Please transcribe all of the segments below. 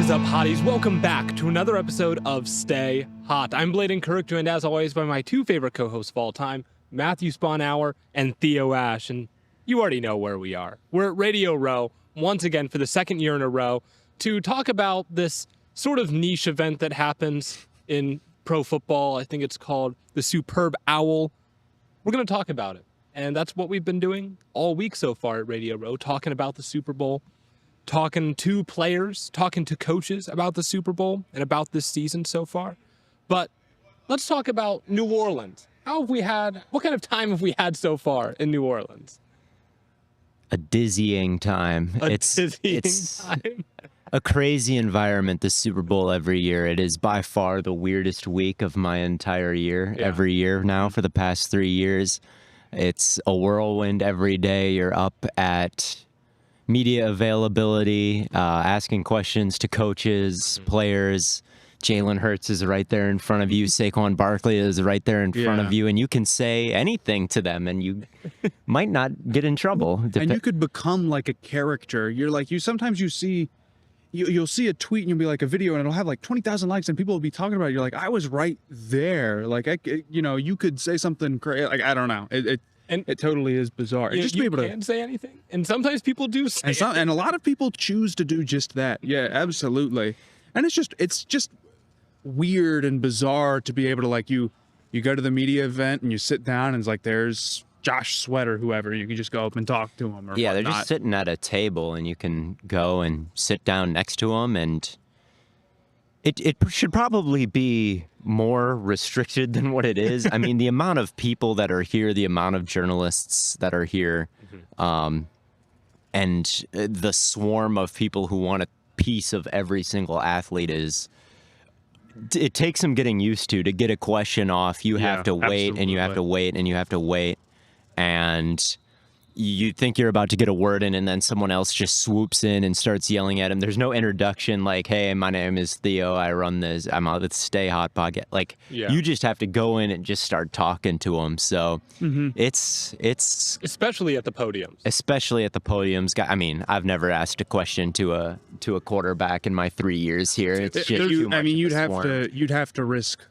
is up, hotties? Welcome back to another episode of Stay Hot. I'm Blaiden, joined as always by my two favorite co-hosts of all time, Matthew Spawnhour and Theo Ash. And you already know where we are. We're at Radio Row, once again for the second year in a row, to talk about this sort of niche event that happens in pro football. I think it's called the Superb Owl. We're going to talk about it. And that's what we've been doing all week so far at Radio Row, talking about the Super Bowl, talking to players, talking to coaches about the Super Bowl and about this season so far. But let's talk about New Orleans. What kind of time have we had so far in New Orleans? A dizzying time. It's a crazy environment, the Super Bowl every year. It is by far the weirdest week of my entire year, every year now for the past 3 years. It's a whirlwind every day. You're up at media availability, asking questions to coaches, players. Jalen Hurts is right there in front of you. Saquon Barkley is right there in front of you, and you can say anything to them, and you might not get in trouble. And you could become like a character. You're like, sometimes you see, you'll see a tweet and you'll be like a video and it'll have like 20,000 likes and people will be talking about it. You're like, I was right there. Like, you could say something crazy. Like, I don't know. It totally is bizarre. You, just you be able can't say anything. And sometimes people do say and a lot of people choose to do just that. Yeah, absolutely. And it's just weird and bizarre to be able to, like, you go to the media event and you sit down and it's like, there's Josh Sweat or whoever. You can just go up and talk to him. Or yeah, whatnot. they're just sitting at a table and you can go and sit down next to them, and it should probably be more restricted than what it is. I mean, the amount of people that are here, the amount of journalists that are here, and the swarm of people who want a piece of every single athlete it takes some getting used to get a question off. You have to wait and you have to wait and you have to wait. And you think you're about to get a word in, and then someone else just swoops in and starts yelling at him. There's no introduction like, hey, my name is Theo. I run this. I'm on the Stay Hot podcast. Like, you just have to go in and just start talking to them. So it's especially at the podiums. Especially at the podiums. I mean, I've never asked a question to a quarterback in my 3 years here. It's just too much. I mean, you'd have to risk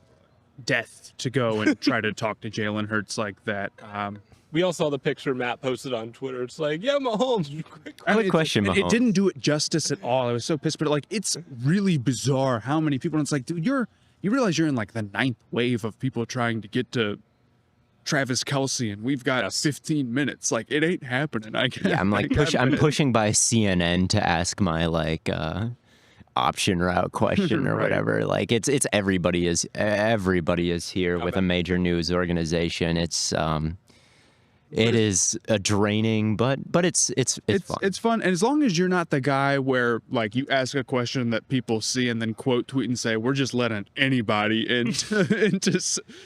death to go and try to talk to Jalen Hurts like that. We all saw the picture Matt posted on Twitter. It's like, yeah, Mahomes. Quick question, Mahomes. It didn't do it justice at all. I was so pissed, but like, it's really bizarre how many people. And it's like, dude, you realize you're in like the 9th wave of people trying to get to Travis Kelce, and we've got 15 minutes. Like, it ain't happening. I'm pushing by CNN to ask my option route question or whatever. Like, it's everybody is here with a major news organization. It is a draining, but it's fun. It's fun, and as long as you're not the guy where, like, you ask a question that people see and then quote tweet and say, we're just letting anybody into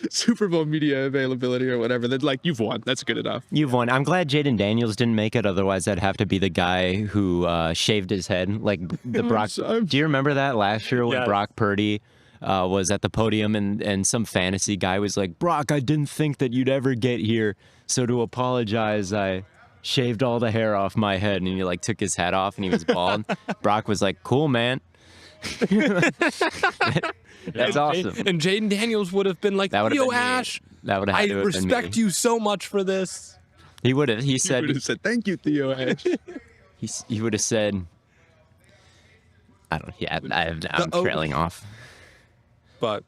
Super Bowl media availability or whatever, then, like, you've won. That's good enough. You've won. I'm glad Jaden Daniels didn't make it. Otherwise, I'd have to be the guy who shaved his head, like the Brock. Do you remember that last year when Brock Purdy was at the podium and some fantasy guy was like, Brock, I didn't think that you'd ever get here. So to apologize, I shaved all the hair off my head, and he like took his hat off and he was bald. Brock was like, cool, man. That's awesome. And Jaden Daniels would have been like, Theo Ash, I respect you so much for this. He would have. He said, thank you, Theo Ash. He would have said, I'm trailing off. But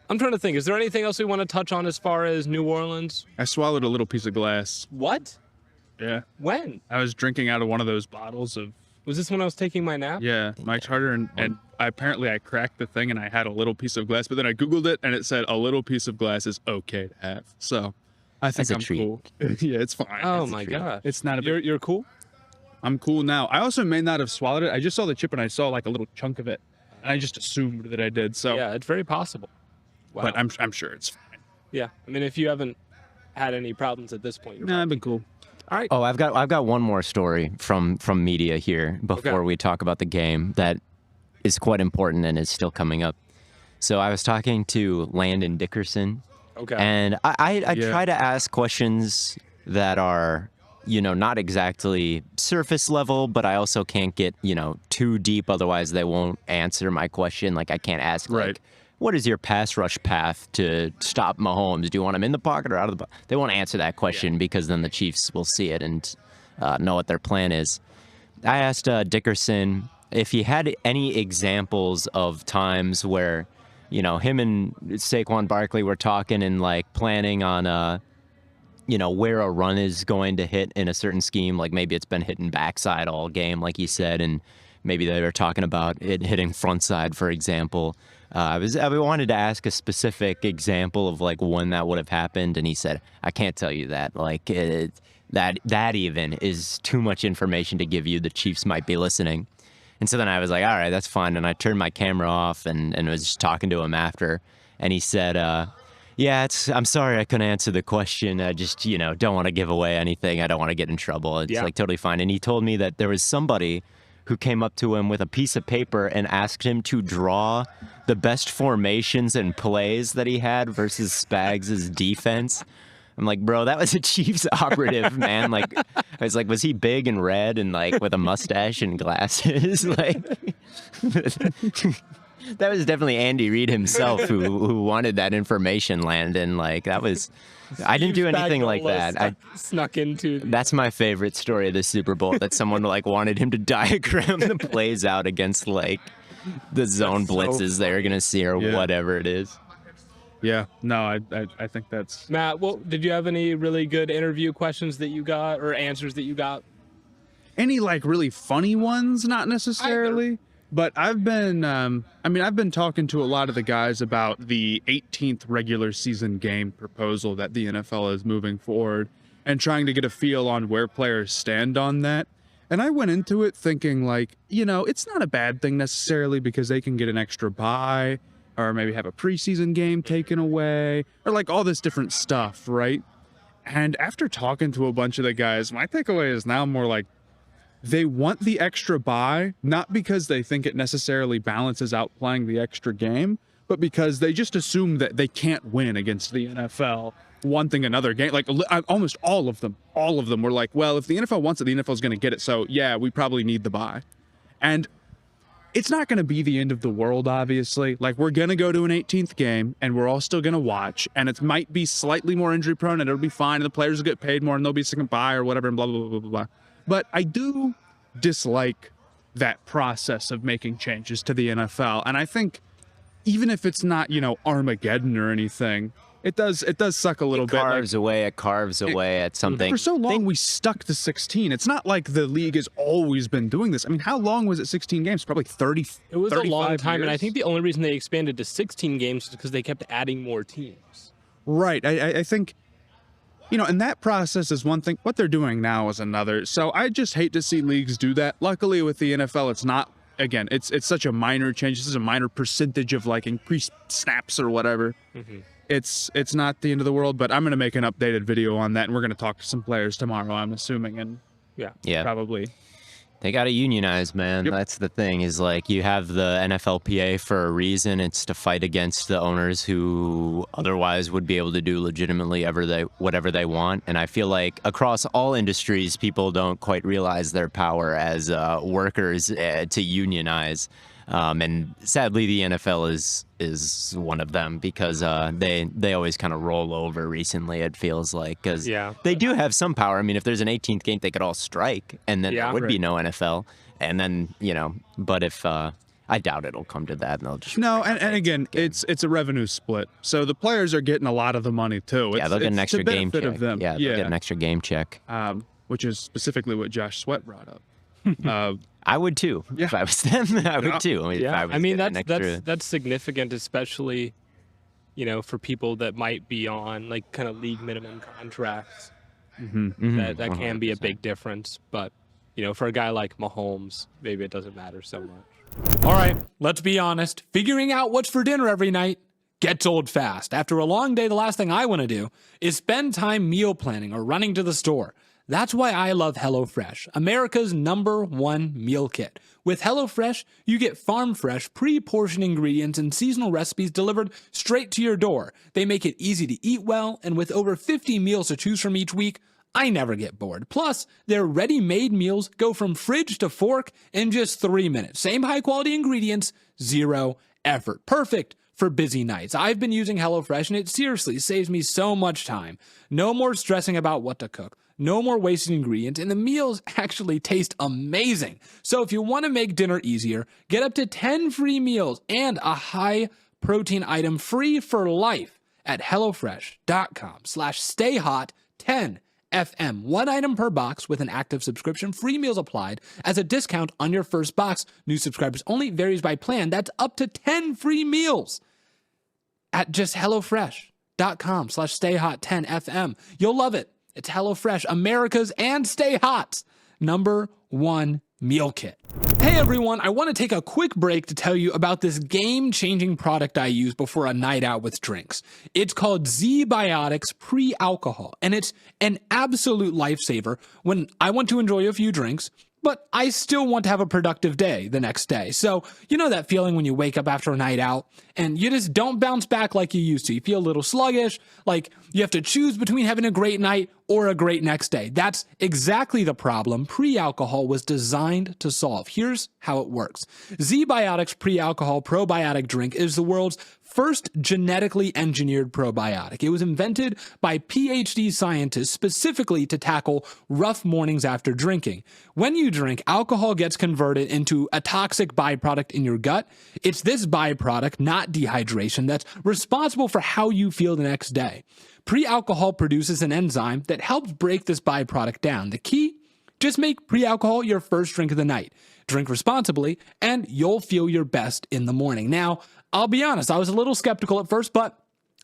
I'm trying to think. Is there anything else we want to touch on as far as New Orleans? I swallowed a little piece of glass. What? Yeah. When? I was drinking out of one of those bottles of... Was this when I was taking my nap? Yeah, Mike's Harder, and I cracked the thing and I had a little piece of glass, but then I Googled it and it said a little piece of glass is okay to have. So I think I'm cool. Yeah, it's fine. Oh my God. It's not a... You're cool? I'm cool now. I also may not have swallowed it. I just saw the chip and I saw like a little chunk of it. And I just assumed that I did. So yeah, it's very possible. Wow. But I'm sure it's fine. Yeah, I mean, if you haven't had any problems at this point, I've been cool. All right. Oh, I've got one more story from media here before we talk about the game that is quite important and is still coming up. So I was talking to Landon Dickerson. Okay. And I try to ask questions that are not exactly surface level, but I also can't get, too deep. Otherwise, they won't answer my question. Like, I can't ask, like, what is your pass rush path to stop Mahomes? Do you want him in the pocket or out of the pocket? They won't answer that question because then the Chiefs will see it and know what their plan is. I asked Dickerson if he had any examples of times where, him and Saquon Barkley were talking and, like, planning on, where a run is going to hit in a certain scheme. Like, maybe it's been hitting backside all game, like he said, and maybe they were talking about it hitting front side, for example. I wanted to ask a specific example of, like, when that would have happened, and he said, I can't tell you that. Like, that even is too much information to give you. The Chiefs might be listening. And so then I was like, all right, that's fine. And I turned my camera off and was just talking to him after. And he said, I'm sorry I couldn't answer the question. I just, don't want to give away anything. I don't want to get in trouble. It's like totally fine. And he told me that there was somebody who came up to him with a piece of paper and asked him to draw the best formations and plays that he had versus Spags' defense. I'm like, bro, that was a Chiefs operative, man. Like, I was like, was he big and red and, like, with a mustache and glasses? Like, that was definitely Andy Reid himself who wanted that information, Landon. Like, that was... I didn't do anything like that. I snuck into. That's my favorite story of the Super Bowl. That someone, like, wanted him to diagram the plays out against, like, the zone blitzes they're gonna see or whatever it is. Yeah, no, I think that's... Matt, well, did you have any really good interview questions that you got or answers that you got? Any, like, really funny ones? Not necessarily. But I've been, I've been talking to a lot of the guys about the 18th regular season game proposal that the NFL is moving forward and trying to get a feel on where players stand on that. And I went into it thinking, like, it's not a bad thing necessarily because they can get an extra bye or maybe have a preseason game taken away or, like, all this different stuff, right? And after talking to a bunch of the guys, my takeaway is now more like, they want the extra bye, not because they think it necessarily balances out playing the extra game, but because they just assume that they can't win against the NFL wanting another game. Like, almost all of them were like, well, if the NFL wants it, the NFL is going to get it. So, yeah, we probably need the bye. And it's not going to be the end of the world, obviously. Like, we're going to go to an 18th game, and we're all still going to watch, and it might be slightly more injury-prone, and it'll be fine, and the players will get paid more, and they'll be a second bye or whatever, and blah, blah, blah, blah, blah. But I do dislike that process of making changes to the NFL. And I think even if it's not, Armageddon or anything, it does suck a little bit. It carves away at something. For so long, we stuck to 16. It's not like the league has always been doing this. I mean, how long was it 16 games? Probably 30, It was a long time, years. and I think the only reason they expanded to 16 games is because they kept adding more teams. Right. I think... and that process is one thing. What they're doing now is another. So I just hate to see leagues do that. Luckily with the NFL, it's not, again, it's such a minor change. This is a minor percentage of, like, increased snaps or whatever. Mm-hmm. It's not the end of the world, but I'm going to make an updated video on that, and we're going to talk to some players tomorrow, I'm assuming, and probably... They got to unionize, man. Yep. That's the thing, is, like, you have the NFLPA for a reason. It's to fight against the owners who otherwise would be able to do legitimately whatever they want. And I feel like across all industries, people don't quite realize their power as workers to unionize. And sadly, the NFL is one of them because they always kind of roll over recently, it feels like, because they do have some power. I mean, if there's an 18th game, they could all strike, and then there would be no NFL. And then, but if I doubt it'll come to that, and they'll just and again, it's a revenue split, so the players are getting a lot of the money too. They'll get an extra game check. Of them. They'll get an extra game check, which is specifically what Josh Sweat brought up. I would too. If I was them, I would too. I mean, that's significant, especially, for people that might be on, like, kind of league minimum contracts. Mm-hmm. That can be a big difference. But, for a guy like Mahomes, maybe it doesn't matter so much. All right, let's be honest. Figuring out what's for dinner every night gets old fast. After a long day, the last thing I want to do is spend time meal planning or running to the store. That's why I love HelloFresh, America's #1 meal kit. With HelloFresh, you get farm-fresh, pre-portioned ingredients and seasonal recipes delivered straight to your door. They make it easy to eat well, and with over 50 meals to choose from each week, I never get bored. Plus, their ready-made meals go from fridge to fork in just 3 minutes. Same high-quality ingredients, zero effort. Perfect for busy nights. I've been using HelloFresh, and it seriously saves me so much time. No more stressing about what to cook. No more wasting ingredients, and the meals actually taste amazing. So if you want to make dinner easier, get up to 10 free meals and a high-protein item free for life at HelloFresh.com/stayhot10. FM. 1 item per box with an active subscription. Free meals applied as a discount on your first box. New subscribers only. Varies by plan. That's up to 10 free meals at just HelloFresh.com/stayhot10FM. You'll love it. It's HelloFresh, America's and Stay Hot's #1 meal kit. Hey everyone, I want to take a quick break to tell you about this game-changing product I use before a night out with drinks. It's called Z-Biotics Pre-Alcohol, and it's an absolute lifesaver when I want to enjoy a few drinks, but I still want to have a productive day the next day. So, you know that feeling when you wake up after a night out and you just don't bounce back like you used to. You feel a little sluggish, like you have to choose between having a great night or a great next day. That's exactly the problem pre-alcohol was designed to solve. Here's how it works. Z-Biotics Pre-Alcohol Probiotic Drink is the world's first genetically engineered probiotic. It was invented by PhD scientists specifically to tackle rough mornings after drinking. When you drink, alcohol gets converted into a toxic byproduct in your gut. It's this byproduct, not dehydration, that's responsible for how you feel the next day. Pre-alcohol produces an enzyme that helps break this byproduct down. The key? Just make pre-alcohol your first drink of the night. Drink responsibly, and you'll feel your best in the morning. Now, I'll be honest, I was a little skeptical at first, but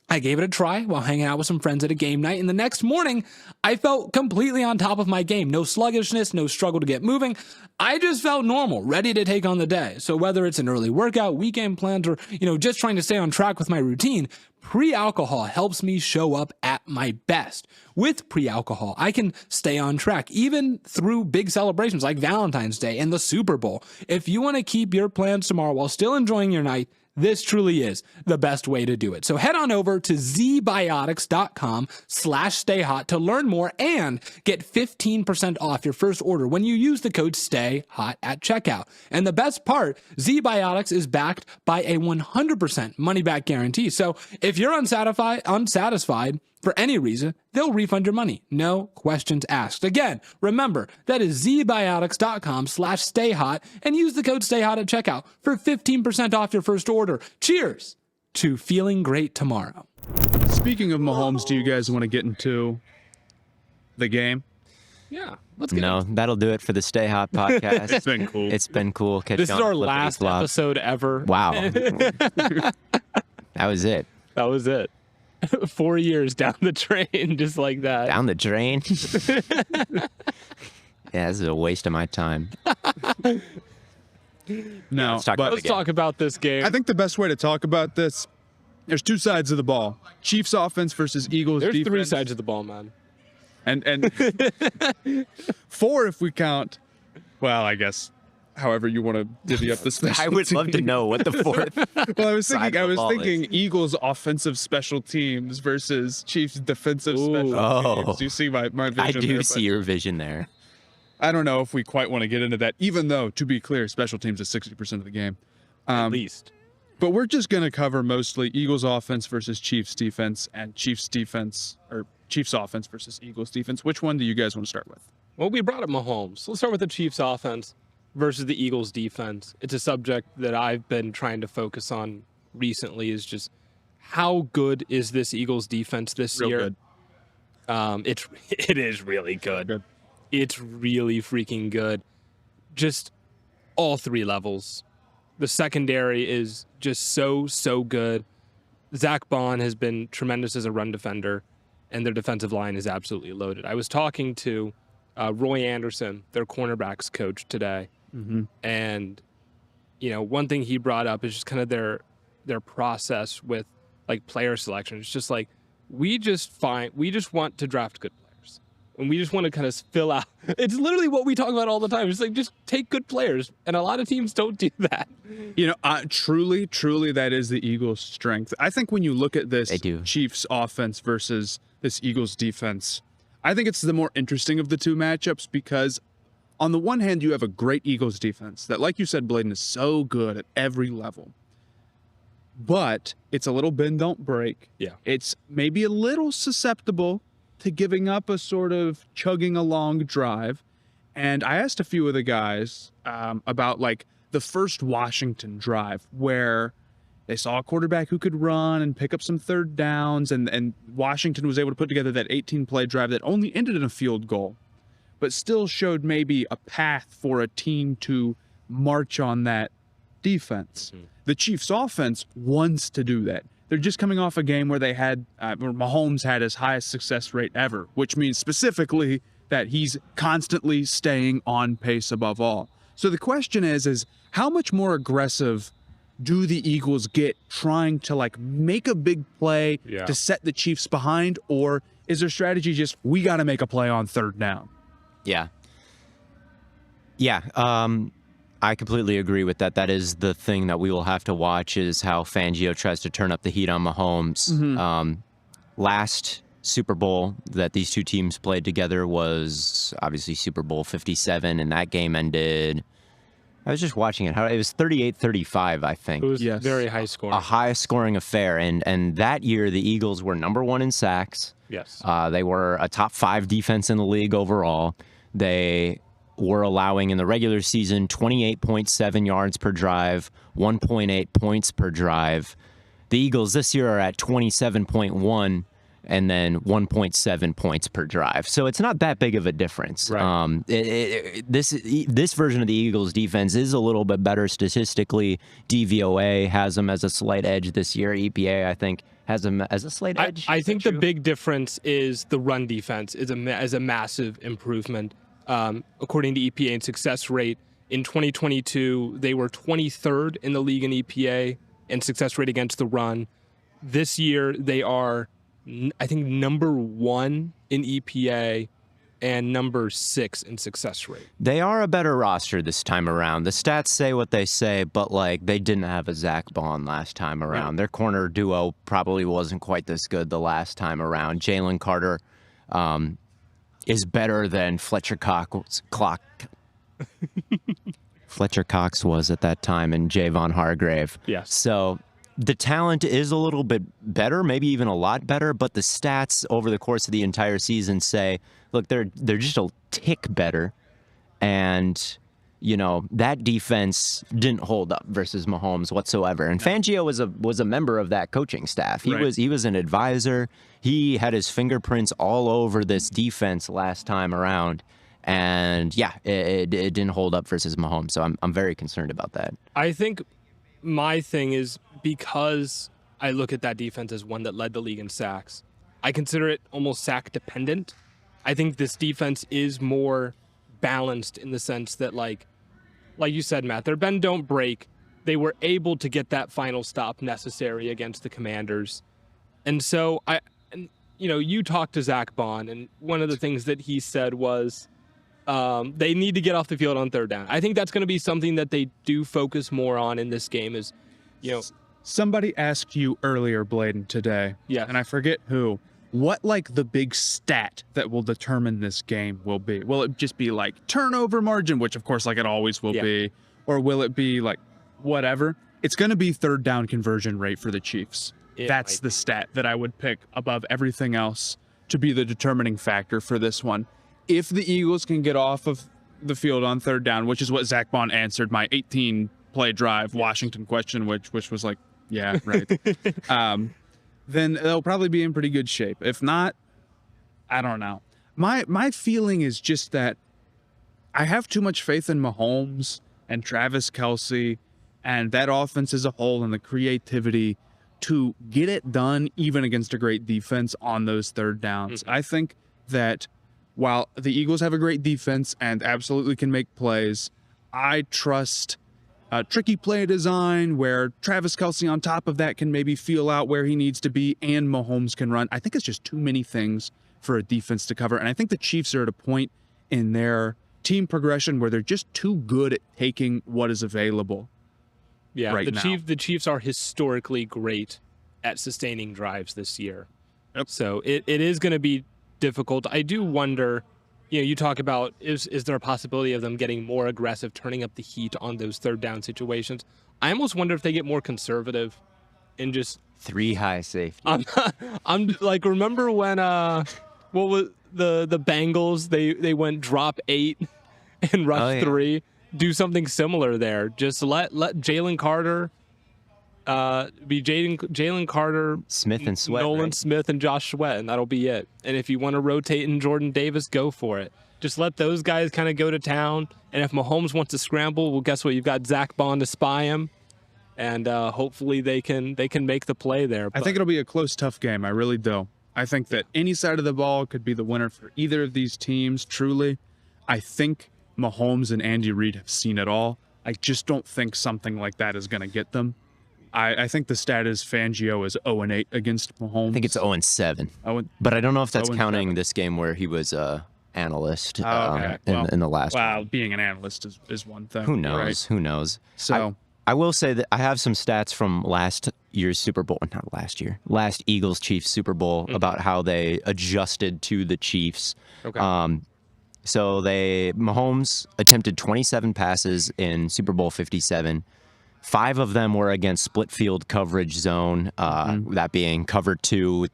I gave it a try while hanging out with some friends at a game night, and the next morning, I felt completely on top of my game. No sluggishness, no struggle to get moving. I just felt normal, ready to take on the day. So whether it's an early workout, weekend plans, or, just trying to stay on track with my routine, pre-alcohol helps me show up at my best. With pre-alcohol, I can stay on track, even through big celebrations like Valentine's Day and the Super Bowl. If you want to keep your plans tomorrow while still enjoying your night, this truly is the best way to do it. So head on over to zbiotics.com/stayhot to learn more and get 15% off your first order when you use the code STAYHOT at checkout. And the best part, Z-Biotics is backed by a 100% money-back guarantee. So if you're unsatisfied for any reason, they'll refund your money. No questions asked. Again, remember, that is zbiotics.com/stayhot and use the code STAYHOT at checkout for 15% off your first order. Cheers to feeling great tomorrow. Speaking of Mahomes, do you guys want to get into the game? Yeah, let's get No, into that'll do it for the Stay Hot podcast. It's been cool. It's been cool. Catch This you is on our Flippity last Flop. episode ever. Wow. That was it. That was it. 4 years down the train, just like that. Down the drain. Yeah, this is a waste of my time. No, let's talk but about Let's talk about this game. I think the best way to talk about this, there's two sides of the ball. Chiefs offense versus Eagles There's defense. 3 sides of the ball, man. And 4 if we count, well, I guess, however you want to divvy up the special I would love to teams. know what the fourth. Well, I was side of the ball thinking Eagles offensive special teams versus Chiefs defensive special Oh. teams. Do you see my vision I do there? see your vision there. I don't know if we quite want to get into that, even though, to be clear, special teams is 60% of the game. At least. But we're just going to cover mostly Eagles offense versus Chiefs defense and Chiefs defense, or Chiefs offense versus Eagles defense. Which one do you guys want to start with? Well, we brought up Mahomes. So let's start with the Chiefs offense versus the Eagles defense. It's a subject that I've been trying to focus on recently, is just how good is this Eagles defense this Real year? good. It is really good. Good. It's really freaking good. Just all 3 levels. The secondary is just so good. Zach Bond has been tremendous as a run defender, and their defensive line is absolutely loaded. I was talking to Roy Anderson, their cornerbacks coach, today, and one thing he brought up is just kind of their process with like player selection. It's just like we just want to draft good players. And we just want to kind of fill out. It's literally what we talk about all the time. It's like, just take good players. And a lot of teams don't do that. Truly, that is the Eagles' strength. I think when you look at this They do. Chiefs offense versus this Eagles defense, I think it's the more interesting of the two matchups because on the one hand, you have a great Eagles defense that, like you said, Blaiden, is so good at every level. But it's a little bend, don't break. Yeah. It's maybe a little susceptible to giving up a sort of chugging along drive. And I asked a few of the guys about like the first Washington drive where they saw a quarterback who could run and pick up some third downs, and Washington was able to put together that 18-play drive that only ended in a field goal, but still showed maybe a path for a team to march on that defense. Mm-hmm. The Chiefs' offense wants to do that. They're just coming off a game where they had, where Mahomes had his highest success rate ever, which means specifically that he's constantly staying on pace above all. So the question is how much more aggressive do the Eagles get trying to like make a big play to set the Chiefs behind, or is their strategy just, we got to make a play on third down? Yeah. I completely agree with that. That is the thing that we will have to watch, is how Fangio tries to turn up the heat on Mahomes. Mm-hmm. Last Super Bowl that these two teams played together was obviously Super Bowl 57, and that game ended, I was just watching it, it was 38-35, I think. It was very high scoring. A high-scoring affair, and that year the Eagles were number 1 in sacks. Yes. They were a top 5 defense in the league overall. They were allowing in the regular season 28.7 yards per drive, 1.8 points per drive. The Eagles this year are at 27.1 and then 1.7 points per drive. So it's not that big of a difference. Right. This version of the Eagles defense is a little bit better statistically. DVOA has them as a slight edge this year. EPA, I think, has them as a slight edge. I think the big difference is the run defense is a massive improvement. According to EPA in success rate, in 2022, they were 23rd in the league in EPA in success rate against the run. This year, they are, I think, number 1 in EPA and number 6 in success rate. They are a better roster this time around. The stats say what they say, but like they didn't have a Zach Bond last time around. Yeah. Their corner duo probably wasn't quite this good the last time around. Jalen Carter is better than Fletcher Cox was at that time, and Javon Hargrave. Yes. So the talent is a little bit better, maybe even a lot better, but the stats over the course of the entire season say, look, they're just a tick better. And, you know, that defense didn't hold up versus Mahomes whatsoever. And Fangio was a member of that coaching staff. He was an advisor. He had his fingerprints all over this defense last time around. And yeah, it didn't hold up versus Mahomes. So I'm very concerned about that. I think my thing is, because I look at that defense as one that led the league in sacks, I consider it almost sack dependent. I think this defense is more balanced in the sense that, like you said, Matt, their bend don't break. They were able to get that final stop necessary against the Commanders. And so you talked to Zach Bond, and one of the things that he said was they need to get off the field on third down. I think that's going to be something that they do focus more on in this game is, Somebody asked you earlier, Blaiden, today, and I forget who, what like the big stat that will determine this game will be. Will it just be like turnover margin, which of course like it always will be, or will it be like whatever? It's going to be third down conversion rate for the Chiefs. That's the stat that I would pick above everything else to be the determining factor for this one. If the Eagles can get off of the field on third down, which is what Zach Bond answered my 18-play drive Washington question, which was like, yeah, right. Then they'll probably be in pretty good shape. If not, I don't know. My feeling is just that I have too much faith in Mahomes and Travis Kelce and that offense as a whole and the creativity to get it done even against a great defense on those third downs. I think that while the Eagles have a great defense and absolutely can make plays, I trust tricky play design where Travis Kelce on top of that can maybe feel out where he needs to be and Mahomes can run. I think it's just too many things for a defense to cover. And I think the Chiefs are at a point in their team progression where they're just too good at taking what is available. Yeah, right now. The Chiefs are historically great at sustaining drives this year. Yep. So it is going to be difficult. I do wonder, you talk about is there a possibility of them getting more aggressive, turning up the heat on those third down situations? I almost wonder if they get more conservative and just 3 high safety. I'm like, remember when what was the Bengals? They went drop 8 and rush 3. Do something similar there. Just let Jalen Carter be Jalen Carter, Smith and Sweat, Nolan right? Smith and Josh Sweat, and that'll be it. And if you want to rotate in Jordan Davis, go for it. Just let those guys kind of go to town. And if Mahomes wants to scramble, well, guess what? You've got Zach Bond to spy him, and hopefully they can make the play there. I think it'll be a close, tough game. I really do. I think that any side of the ball could be the winner for either of these teams. Truly, I think Mahomes and Andy Reid have seen it all. I just don't think something like that is going to get them. I think the stat is Fangio is 0-8 against Mahomes. I think it's 0-7. But I don't know if that's counting this game where he was analyst in the last one. Well, being an analyst is one thing. Who knows? Right? Who knows? So I will say that I have some stats from last year's Super Bowl, last Eagles-Chiefs Super Bowl about how they adjusted to the Chiefs. Okay. So Mahomes attempted 27 passes in Super Bowl 57. 5 of them were against split field coverage zone, that being cover 2,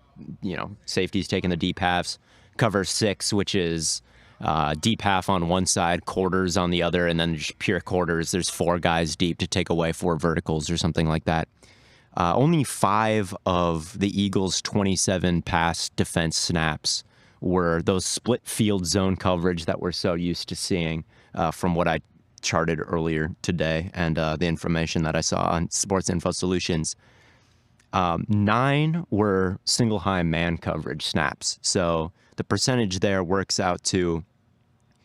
safeties taking the deep halves, cover 6, which is deep half on one side, quarters on the other, and then just pure quarters. There's 4 guys deep to take away 4 verticals or something like that. Only 5 of the Eagles' 27 pass defense snaps were those split field zone coverage that we're so used to seeing from what I charted earlier today and the information that I saw on Sports Info Solutions. 9 were single high man coverage snaps. So the percentage there works out to,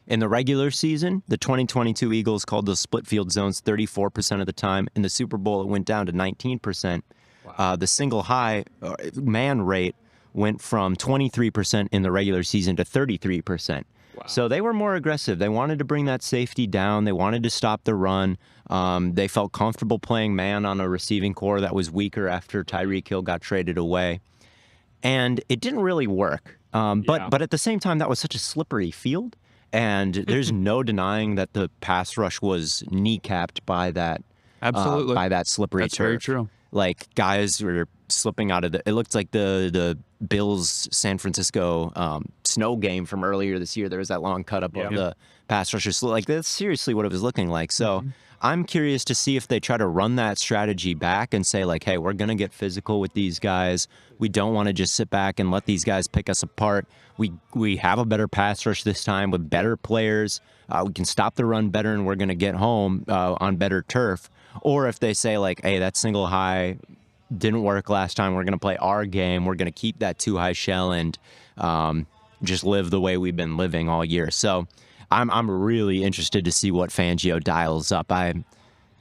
in the regular season, the 2022 Eagles called those split field zones 34% of the time. In the Super Bowl, it went down to 19%. Wow. The single high man rate went from 23% in the regular season to 33%. Wow. So they were more aggressive. They wanted to bring that safety down. They wanted to stop the run. They felt comfortable playing man on a receiving core that was weaker after Tyreek Hill got traded away. And it didn't really work. But at the same time, that was such a slippery field. And there's no denying that the pass rush was kneecapped by that. Absolutely. By that slippery turf. That's very true. Like, guys were slipping out of it looked like the Bills San Francisco snow game from earlier this year. There was that long cut up of the pass rushers. Like, that's seriously what it was looking like. So I'm curious to see if they try to run that strategy back and say, like, hey, we're going to get physical with these guys. We don't want to just sit back and let these guys pick us apart. We have a better pass rush this time with better players. We can stop the run better, and we're going to get home on better turf. Or if they say, like, hey, that single high didn't work last time, we're going to play our game. We're going to keep that 2 high shell and just live the way we've been living all year. So I'm really interested to see what Fangio dials up. I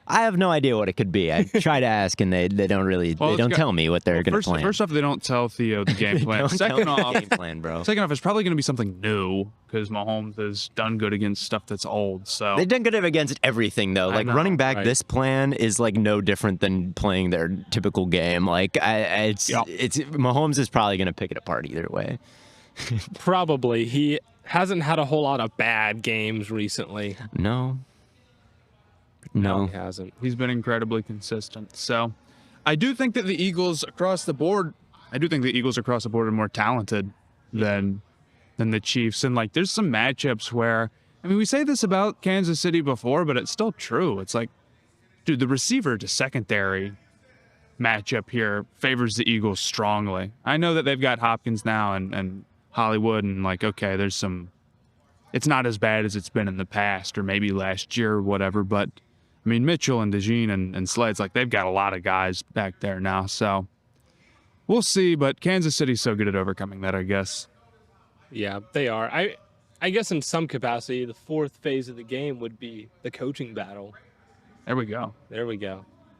have no idea what it could be. I try to ask, and they don't really tell me what they're going to plan. First off, they don't tell Theo the game plan. Second off, game plan, bro. Second off, it's probably going to be something new because Mahomes has done good against stuff that's old. So they've done good against everything, though. Like, running back, this plan is like no different than playing their typical game. Like, it's Mahomes is probably going to pick it apart either way. Probably. He hasn't had a whole lot of bad games recently. No, he hasn't. He's been incredibly consistent. So I do think that the Eagles across the board are more talented than the Chiefs. And, like, there's some matchups where, I mean, we say this about Kansas City before, but it's still true. It's like, dude, the receiver to secondary matchup here favors the Eagles strongly. I know that they've got Hopkins now and Hollywood, and, like, okay, there's some, it's not as bad as it's been in the past or maybe last year or whatever, but I mean, Mitchell and DeJean and Sledge, like, they've got a lot of guys back there now. So we'll see, but Kansas City's so good at overcoming that, I guess. Yeah, they are. I guess in some capacity, the fourth phase of the game would be the coaching battle. There we go.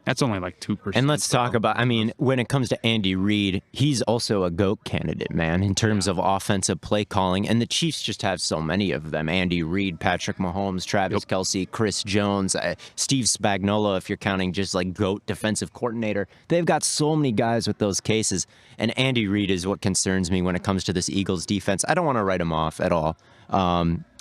That's only like 2%. And let's talk about, I mean, when it comes to Andy Reid, he's also a GOAT candidate, man, in terms of offensive play calling. And the Chiefs just have so many of them. Andy Reid, Patrick Mahomes, Travis Kelce, Chris Jones, Steve Spagnuolo, if you're counting just like GOAT defensive coordinator. They've got so many guys with those cases. And Andy Reid is what concerns me when it comes to this Eagles defense. I don't want to write him off at all.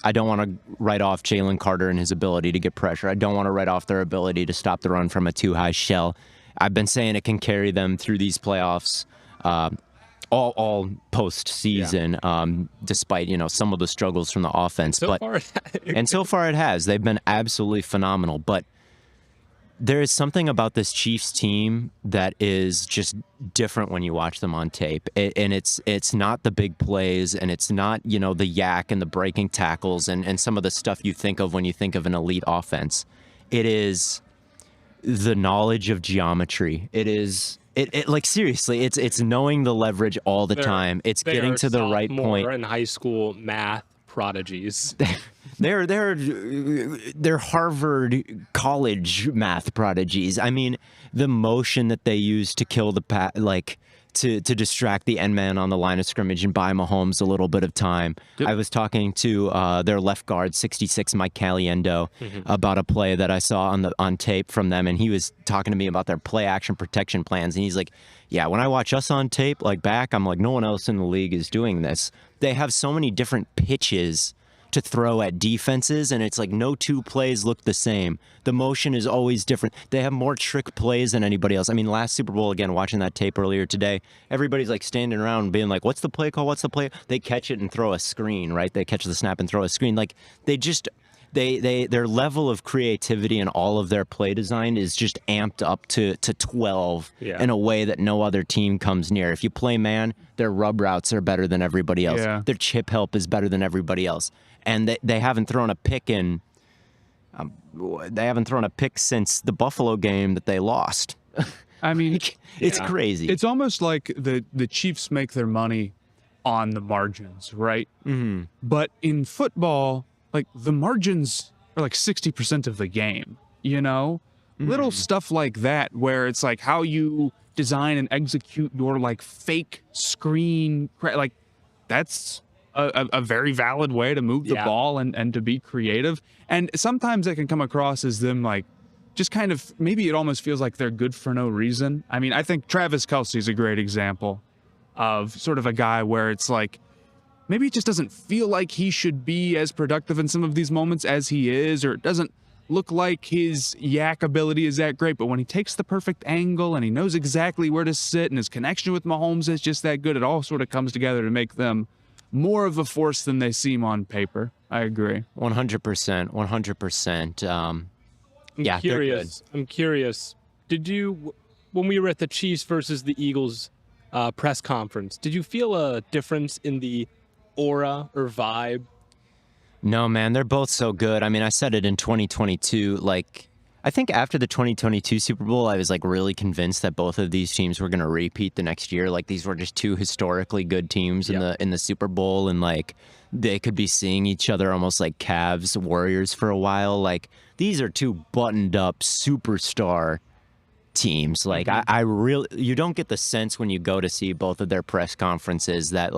I don't want to write off Jalen Carter and his ability to get pressure. I don't want to write off their ability to stop the run from a too-high shell. I've been saying it can carry them through these playoffs all postseason, despite, some of the struggles from the offense. And so far it has. They've been absolutely phenomenal. But there is something about this Chiefs team that is just different when you watch them on tape. And it's not the big plays, and it's not, the yak and the breaking tackles and some of the stuff you think of when you think of an elite offense. It is the knowledge of geometry. It is like, seriously, it's knowing the leverage all the time. It's getting to the right point. In high school math prodigies. They're Harvard college math prodigies. I mean, the motion that they use to kill to distract the end man on the line of scrimmage and buy Mahomes a little bit of time. Yep. I was talking to their left guard, 66, Mike Caliendo, about a play that I saw on tape from them, and he was talking to me about their play action protection plans, and he's like, yeah, when I watch us on tape, back, I'm like, no one else in the league is doing this. They have so many different pitches to throw at defenses, and it's like no two plays look the same. The motion is always different. They have more trick plays than anybody else. I mean, last Super Bowl, again, watching that tape earlier today, everybody's standing around being like, what's the play call? What's the play? They catch it and throw a screen, right? They catch the snap and throw a screen. Their level of creativity and all of their play design is just amped up to 12 in a way that no other team comes near. If you play man, their rub routes are better than everybody else. Yeah. Their chip help is better than everybody else. And they haven't thrown a pick since the Buffalo game that they lost. I mean, it's crazy. It's almost like the Chiefs make their money on the margins, right? Mm-hmm. But in football, the margins are 60% of the game, Little stuff like that, where it's how you design and execute your fake screen, that's a very valid way to move the ball and to be creative. And sometimes it can come across as them just kind of, maybe it almost feels like they're good for no reason. I mean, I think Travis Kelce is a great example of sort of a guy where it's maybe it just doesn't feel like he should be as productive in some of these moments as he is, or it doesn't look like his yak ability is that great. But when he takes the perfect angle and he knows exactly where to sit, and his connection with Mahomes is just that good, it all sort of comes together to make them more of a force than they seem on paper. I agree. 100%. 100%. I'm curious. Did you, when we were at the Chiefs versus the Eagles press conference, did you feel a difference in the aura or vibe? No, man, they're both so good. I mean, I said it in 2022. I think after the 2022 Super Bowl, I was really convinced that both of these teams were going to repeat the next year. These were just two historically good teams in the Super Bowl, and they could be seeing each other almost like Cavs, Warriors for a while. These are two buttoned up superstar teams. I really, you don't get the sense when you go to see both of their press conferences that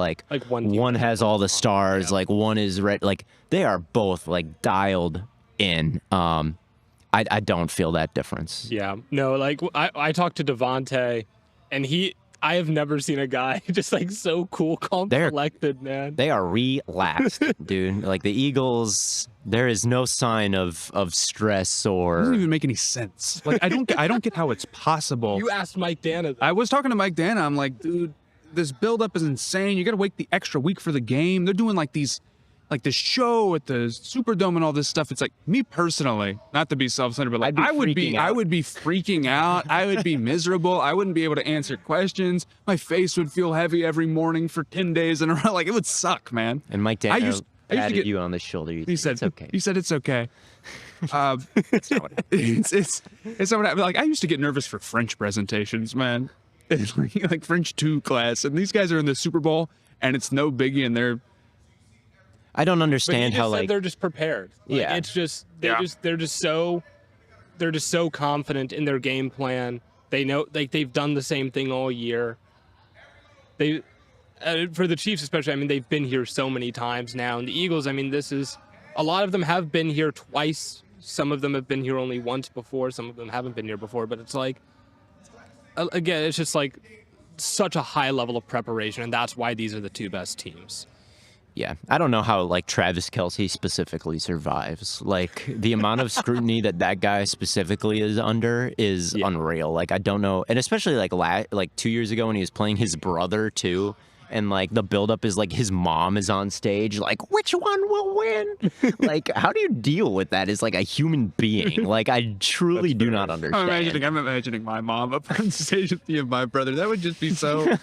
one has all the stars, one is red. They are both dialed in. I don't feel that difference. Yeah. No, I talked to Devontae, and I have never seen a guy just so cool, calm, collected, man. They are relaxed, dude. The Eagles, there is no sign of stress or. It doesn't even make any sense. I don't get how it's possible. You asked Mike Dana. I was talking to Mike Dana. I'm like, dude, this buildup is insane. You got to wait the extra week for the game. They're doing these. The show at the Superdome and all this stuff. It's me personally, not to be self-centered, but I would be freaking out. I would be miserable. I wouldn't be able to answer questions. My face would feel heavy every morning for 10 days in a row. It would suck, man. And Mike Dana patted you on the shoulder. He said, it's okay. He said, it's okay. It's not what happened. It's not what happened. I used to get nervous for French presentations, man. It's French 2 class. And these guys are in the Super Bowl, and it's no biggie, and they're. I don't understand how they're just prepared. It's just they're just so they're just so confident in their game plan. They know, like, they've done the same thing all year. They, for the Chiefs especially, I mean, they've been here so many times now. And the Eagles, I mean, a lot of them have been here twice. Some of them have been here only once before. Some of them haven't been here before. But it's like, again, it's just like such a high level of preparation. And that's why these are the two best teams. Yeah, I don't know how, like, Travis Kelce specifically survives. Like, the amount of scrutiny that guy specifically is under is unreal. Like, I don't know. And especially, like 2 years ago when he was playing his brother, too. And, like, the buildup is, like, his mom is on stage. Like, which one will win? Like, how do you deal with that as, like, a human being? Like, I truly do not understand. I'm imagining my mom up on stage with me and my brother. That would just be so...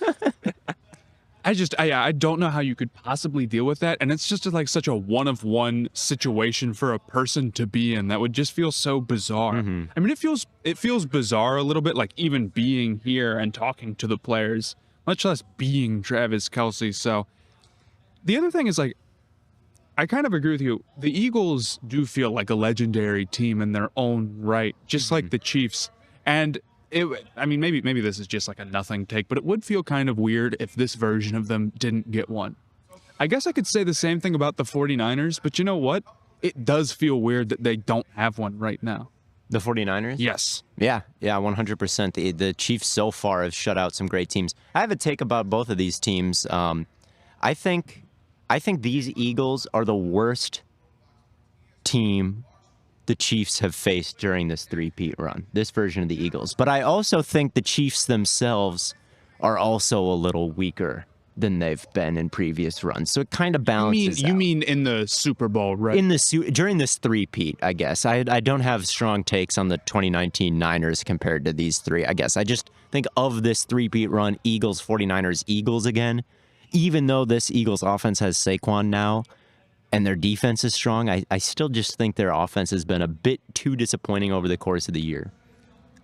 I don't know how you could possibly deal with that. And it's just like such a one-of-one situation for a person to be in that would just feel so bizarre. Mm-hmm. I mean, it feels bizarre a little bit, like even being here and talking to the players, much less being Travis Kelce. So the other thing is, like, I kind of agree with you. The Eagles do feel like a legendary team in their own right, just like the Chiefs. And maybe this is just like a nothing take, but it would feel kind of weird if this version of them didn't get one. I guess I could say the same thing about the 49ers, but you know what? It does feel weird that they don't have one right now. The 49ers? Yes. Yeah, 100%. The Chiefs so far have shut out some great teams. I have a take about both of these teams. I think these Eagles are the worst team the Chiefs have faced during this three-peat run, this version of the Eagles. But I also think the Chiefs themselves are also a little weaker than they've been in previous runs. So it kind of balances out. You mean in the Super Bowl, right? During this three-peat, I guess. I don't have strong takes on the 2019 Niners compared to these three, I guess. I just think of this three-peat run, Eagles, 49ers, Eagles again. Even though this Eagles offense has Saquon now, and their defense is strong, I still just think their offense has been a bit too disappointing over the course of the year.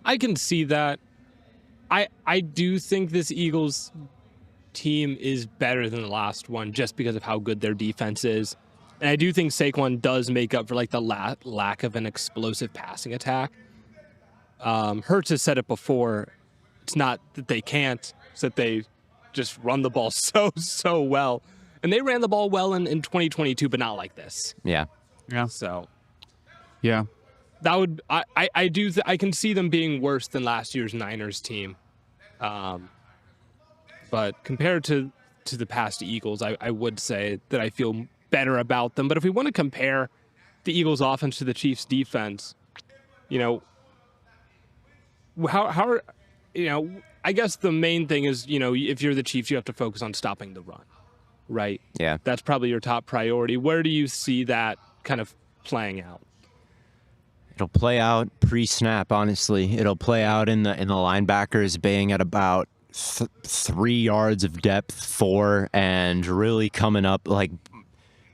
I can see that. I do think this Eagles team is better than the last one just because of how good their defense is. And I do think Saquon does make up for, like, the lack of an explosive passing attack. Hurts has said it before. It's not that they can't, it's that they just run the ball so well. And they ran the ball well in 2022, but not like this. Yeah. So, yeah. that would I can see them being worse than last year's Niners team. But compared to the past Eagles, I would say that I feel better about them. But if we want to compare the Eagles offense to the Chiefs defense, how I guess the main thing is, if you're the Chiefs, you have to focus on stopping the run. Right. Yeah. That's probably your top priority. Where do you see that kind of playing out? It'll play out pre-snap, honestly. It'll play out in the linebackers being at about 3 yards of depth, 4, and really coming up, like,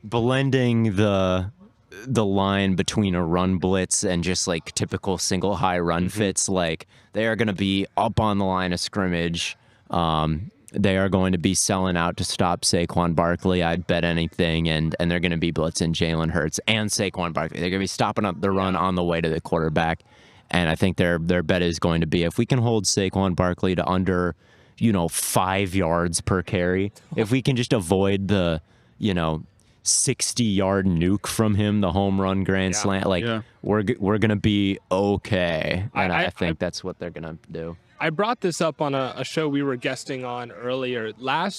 blending the line between a run blitz and just, like, typical single high run fits. Like, they are going to be up on the line of scrimmage. They are going to be selling out to stop Saquon Barkley, I'd bet anything, and they're going to be blitzing Jalen Hurts and Saquon Barkley. They're going to be stopping up the run on the way to the quarterback, and I think their bet is going to be, if we can hold Saquon Barkley to under, 5 yards per carry, if we can just avoid the, 60-yard nuke from him, the home run grand slam, we're going to be okay, and I think that's what they're going to do. I brought this up on a show we were guesting on earlier. I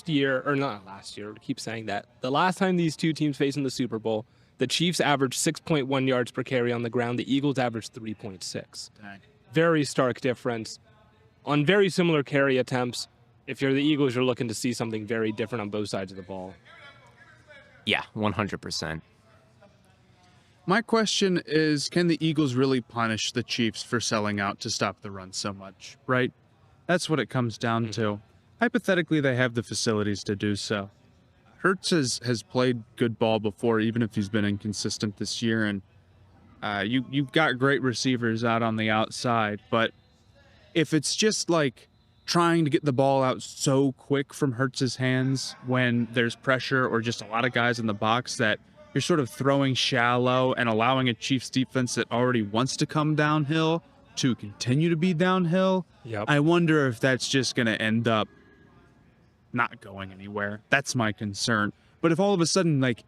keep saying that. The last time these two teams faced in the Super Bowl, the Chiefs averaged 6.1 yards per carry on the ground. The Eagles averaged 3.6. Dang. Very stark difference. On very similar carry attempts, if you're the Eagles, you're looking to see something very different on both sides of the ball. Yeah, 100%. My question is, can the Eagles really punish the Chiefs for selling out to stop the run so much, right? That's what it comes down to. Hypothetically, they have the facilities to do so. Hurts has played good ball before, even if he's been inconsistent this year, and you've got great receivers out on the outside, but if it's just like trying to get the ball out so quick from Hurts's hands when there's pressure or just a lot of guys in the box that you're sort of throwing shallow and allowing a Chiefs defense that already wants to come downhill to continue to be downhill. Yep. I wonder if that's just going to end up not going anywhere. That's my concern. But if all of a sudden, like,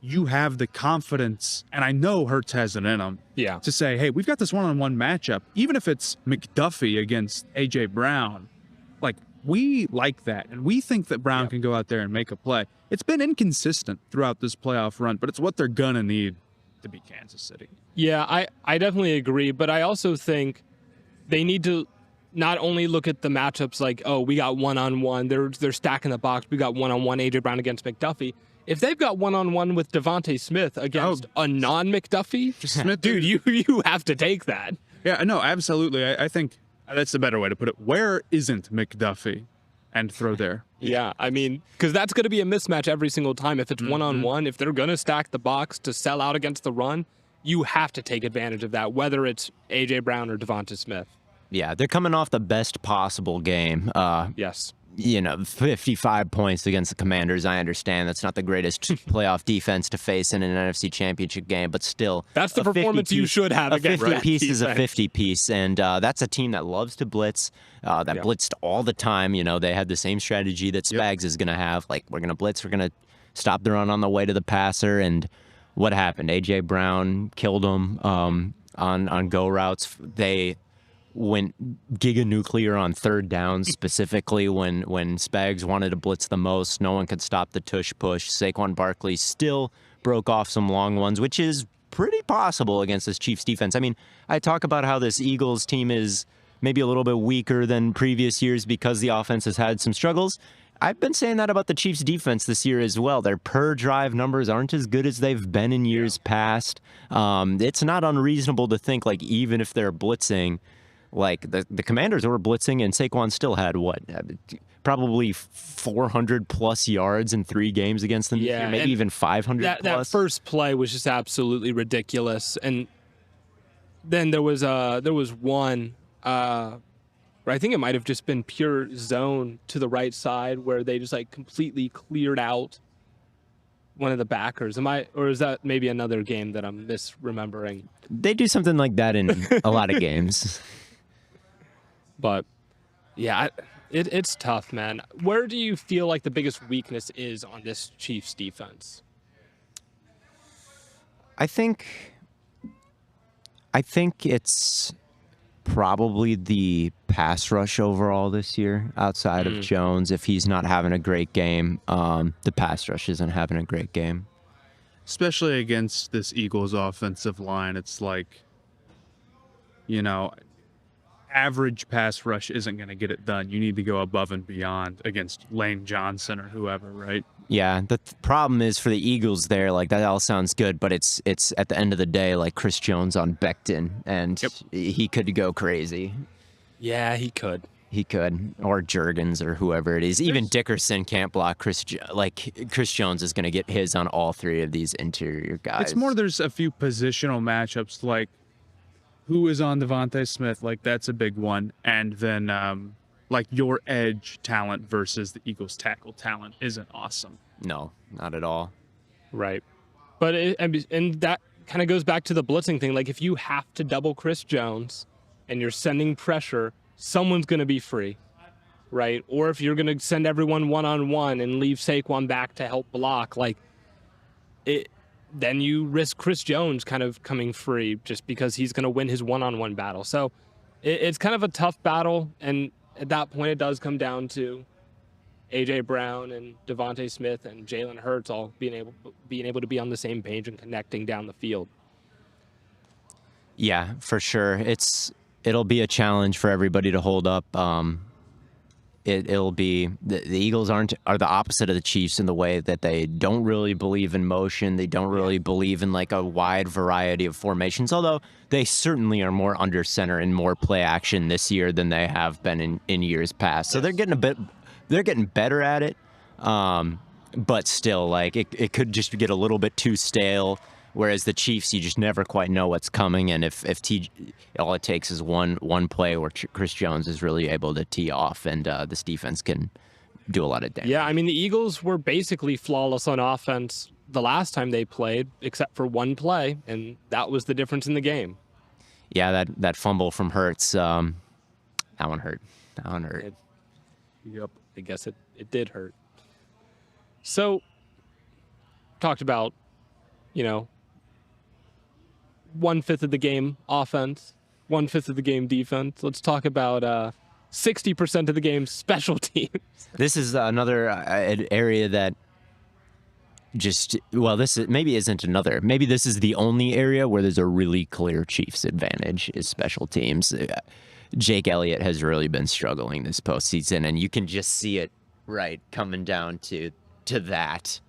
you have the confidence, and I know Hurts has it in him, Yeah. to say, hey, we've got this one-on-one matchup, even if it's McDuffie against A.J. Brown, like, we like that, and we think that Brown can go out there and make a play. It's been inconsistent throughout this playoff run, but it's what they're gonna need to beat Kansas City. Yeah, I definitely agree, but I also think they need to not only look at the matchups like, oh, we got one-on-one, they're stacking the box, we got one-on-one A.J. Brown against McDuffie. If they've got one-on-one with Devontae Smith against a non-McDuffie, Smith, dude, you have to take that. Yeah, no, absolutely. I think that's the better way to put it. Where isn't McDuffie? And throw there. Yeah, I mean, because that's going to be a mismatch every single time. If it's one-on-one, if they're going to stack the box to sell out against the run, you have to take advantage of that, whether it's A.J. Brown or Devonta Smith. Yeah, they're coming off the best possible game. Yes. 55 points against the Commanders. I understand that's not the greatest playoff defense to face in an NFC Championship game, but still. That's the performance you should have against that A 50 piece is a defense. 50 piece, and that's a team that loves to blitz, that blitzed all the time. You know, they had the same strategy that Spags is going to have. Like, we're going to blitz, we're going to stop the run on the way to the passer, and what happened? A.J. Brown killed him on go routes. They went giga-nuclear on third down, specifically when Spags wanted to blitz the most. No one could stop the tush push. Saquon Barkley still broke off some long ones, which is pretty possible against this Chiefs defense. I mean, I talk about how this Eagles team is maybe a little bit weaker than previous years because the offense has had some struggles. I've been saying that about the Chiefs defense this year as well. Their per drive numbers aren't as good as they've been in years past. It's not unreasonable to think, like, even if they're blitzing, like the Commanders were blitzing and Saquon still had probably 400 plus yards in 3 games against them. Yeah, maybe even 500 that plus. That first play was just absolutely ridiculous. And then there was one where I think it might have just been pure zone to the right side where they just like completely cleared out one of the backers. Or is that maybe another game that I'm misremembering? They do something like that in a lot of games. But yeah, it's tough, man. Where do you feel like the biggest weakness is on this Chiefs defense? I think it's probably the pass rush overall this year, outside of Jones. If he's not having a great game, the pass rush isn't having a great game. Especially against this Eagles offensive line, it's like, average pass rush isn't going to get it done. You need to go above and beyond against Lane Johnson or whoever, right? Yeah, the problem is for the Eagles there, like, that all sounds good, but it's at the end of the day like Chris Jones on Becton, and he could go crazy. Yeah, he could. He could, or Juergens or whoever it is. Even Dickerson can't block Chris Jones is going to get his on all 3 of these interior guys. It's more there's a few positional matchups, like who is on Devontae Smith, like that's a big one. And then like your edge talent versus the Eagles tackle talent isn't awesome. No, not at all. Right. But and that kind of goes back to the blitzing thing. Like, if you have to double Chris Jones and you're sending pressure, someone's going to be free, right? Or if you're going to send everyone one-on-one and leave Saquon back to help block, like, then you risk Chris Jones kind of coming free just because he's going to win his one-on-one battle. So it's kind of a tough battle, and at that point it does come down to A.J. Brown and Devontae Smith and Jalen Hurts all being able to be on the same page and connecting down the field. Yeah, for sure. It'll be a challenge for everybody to hold up. It'll be the Eagles are the opposite of the Chiefs in the way that they don't really believe in motion. They don't really believe in like a wide variety of formations, although they certainly are more under center and more play action this year than they have been in years past. So they're getting better at it. But still, like, it could just get a little bit too stale. Whereas the Chiefs, you just never quite know what's coming, and if all it takes is one play where Chris Jones is really able to tee off, and this defense can do a lot of damage. Yeah, I mean, the Eagles were basically flawless on offense the last time they played, except for one play, and that was the difference in the game. Yeah, that fumble from Hurts, that one hurt. That one hurt. Yep. I guess it did hurt. So, talked about, 1/5 of the game offense, 1/5 of the game defense. Let's talk about 60% of the game special teams. This is another area that maybe isn't another. Maybe this is the only area where there's a really clear Chiefs advantage is special teams. Jake Elliott has really been struggling this postseason, and you can just see it coming down to that.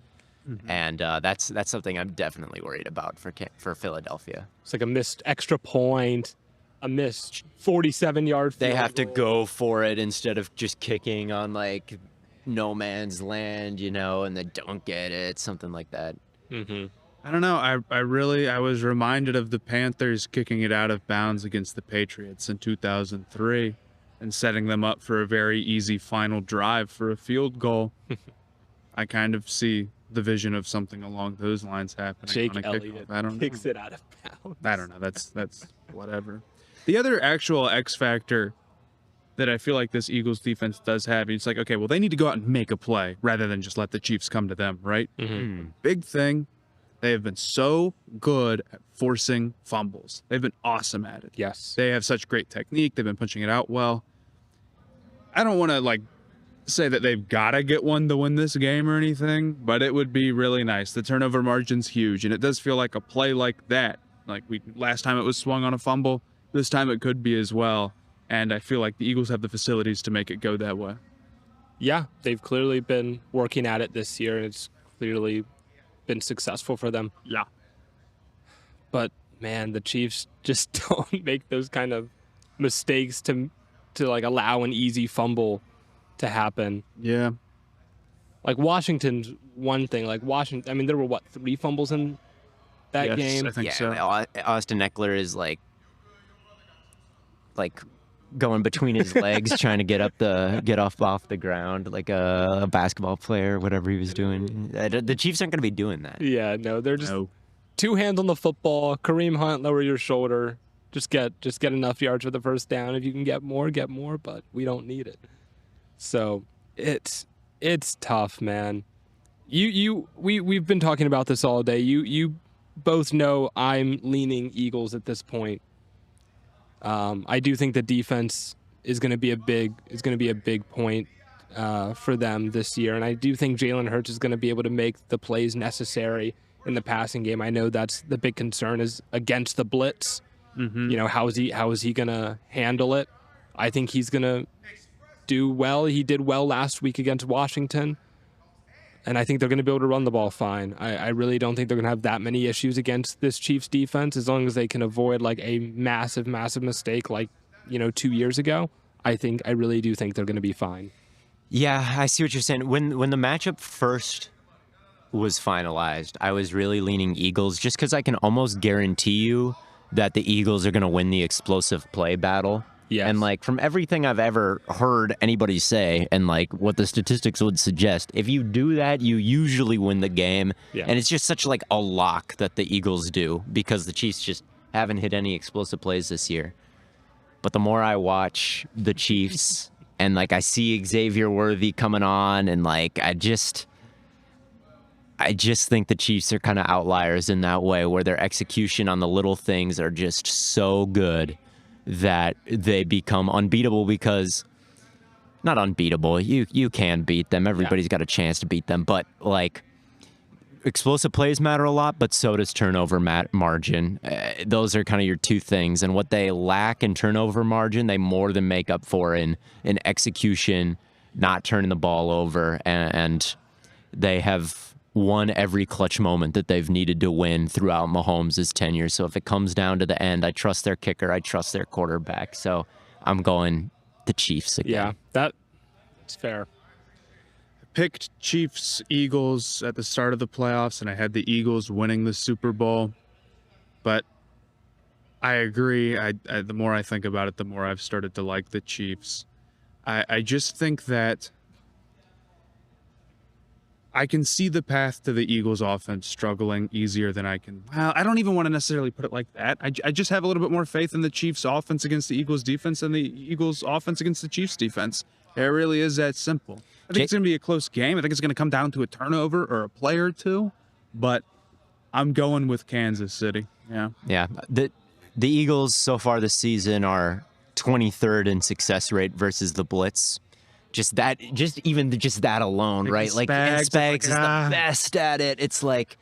Mm-hmm. And that's something I'm definitely worried about for Philadelphia. It's like a missed extra point, a missed 47-yard field They have goal. to go for it instead of just kicking on like no man's land, and they don't get it, something like that. Mm-hmm. I don't know. I was reminded of the Panthers kicking it out of bounds against the Patriots in 2003 and setting them up for a very easy final drive for a field goal. I kind of see the vision of something along those lines happening. Jake on a Elliott kicks it out of bounds. I don't know. That's whatever. The other actual X factor that I feel like this Eagles defense does have, it's like, okay, well, they need to go out and make a play rather than just let the Chiefs come to them, right? Mm-hmm. Big thing. They have been so good at forcing fumbles. They've been awesome at it. Yes. They have such great technique. They've been punching it out well. I don't want to say that they've got to get one to win this game or anything, but it would be really nice. The turnover margin's huge, and it does feel like a play like that. Last time it was swung on a fumble, this time it could be as well. And I feel like the Eagles have the facilities to make it go that way. Yeah, they've clearly been working at it this year, and it's clearly been successful for them. Yeah. But man, the Chiefs just don't make those kind of mistakes to allow an easy fumble to happen. Yeah. Washington's one thing. Washington, I mean, there were 3 fumbles in that game? I think so. Austin Eckler is like going between his legs trying to get off the ground like a basketball player, whatever he was doing. The Chiefs aren't going to be doing that. Yeah, no, they're just 2 hands on the football. Kareem Hunt, lower your shoulder. Just get enough yards for the first down. If you can get more, but we don't need it. So it's tough, man. We've been talking about this all day. You both know I'm leaning Eagles at this point. I do think the defense is going to be a big point for them this year, and I do think Jalen Hurts is going to be able to make the plays necessary in the passing game. I know that's the big concern is against the blitz. Mm-hmm. How is he going to handle it? I think he's going to do well. He did well last week against Washington, and I think they're going to be able to run the ball fine. I really don't think they're going to have that many issues against this Chiefs defense as long as they can avoid a massive mistake 2 years ago. I really do think they're going to be fine. Yeah, I see what you're saying. When the matchup first was finalized, I was really leaning Eagles just because I can almost guarantee you that the Eagles are going to win the explosive play battle. Yes. And from everything I've ever heard anybody say and what the statistics would suggest, if you do that, you usually win the game. Yeah. And it's just such a lock that the Eagles do because the Chiefs just haven't hit any explosive plays this year. But the more I watch the Chiefs and I see Xavier Worthy coming on and I just think the Chiefs are kind of outliers in that way where their execution on the little things are just so good that they become unbeatable because not unbeatable. You can beat them. Everybody's got a chance to beat them. But explosive plays matter a lot, but so does turnover margin. Those are kind of your 2 things. And what they lack in turnover margin, they more than make up for in execution, not turning the ball over. And they have won every clutch moment that they've needed to win throughout Mahomes' tenure. So if it comes down to the end, I trust their kicker. I trust their quarterback. So I'm going the Chiefs again. Yeah, that's fair. I picked Chiefs Eagles at the start of the playoffs, and I had the Eagles winning the Super Bowl. But I agree. I the more I think about it, the more I've started to like the Chiefs. I just think that I can see the path to the Eagles offense struggling easier than I can. Well, I don't even want to necessarily put it like that. I just have a little bit more faith in the Chiefs offense against the Eagles defense than the Eagles offense against the Chiefs defense. It really is that simple. I think it's going to be a close game. I think it's going to come down to a turnover or a play or two, but I'm going with Kansas City. Yeah. Yeah. The Eagles so far this season are 23rd in success rate versus the blitz. Just that alone, right? Like Spags is the best at it. It's like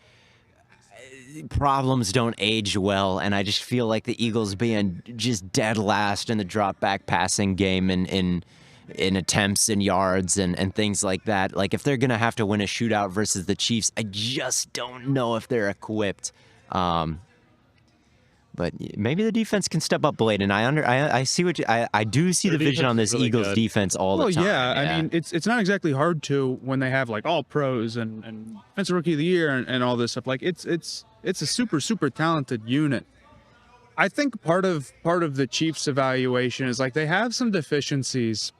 problems don't age well, and I just feel like the Eagles being just dead last in the drop back passing game in attempts and yards and things like that. Like if they're gonna have to win a shootout versus the Chiefs, I just don't know if they're equipped. But maybe the defense can step up, Blaiden. I see what I do see the vision on this really Eagles good. Defense all the time. Yeah, I mean it's not exactly hard to when they have like all pros and defensive rookie of the year and all this stuff. Like it's a super talented unit. I think part of the Chiefs evaluation is like they have some deficiencies,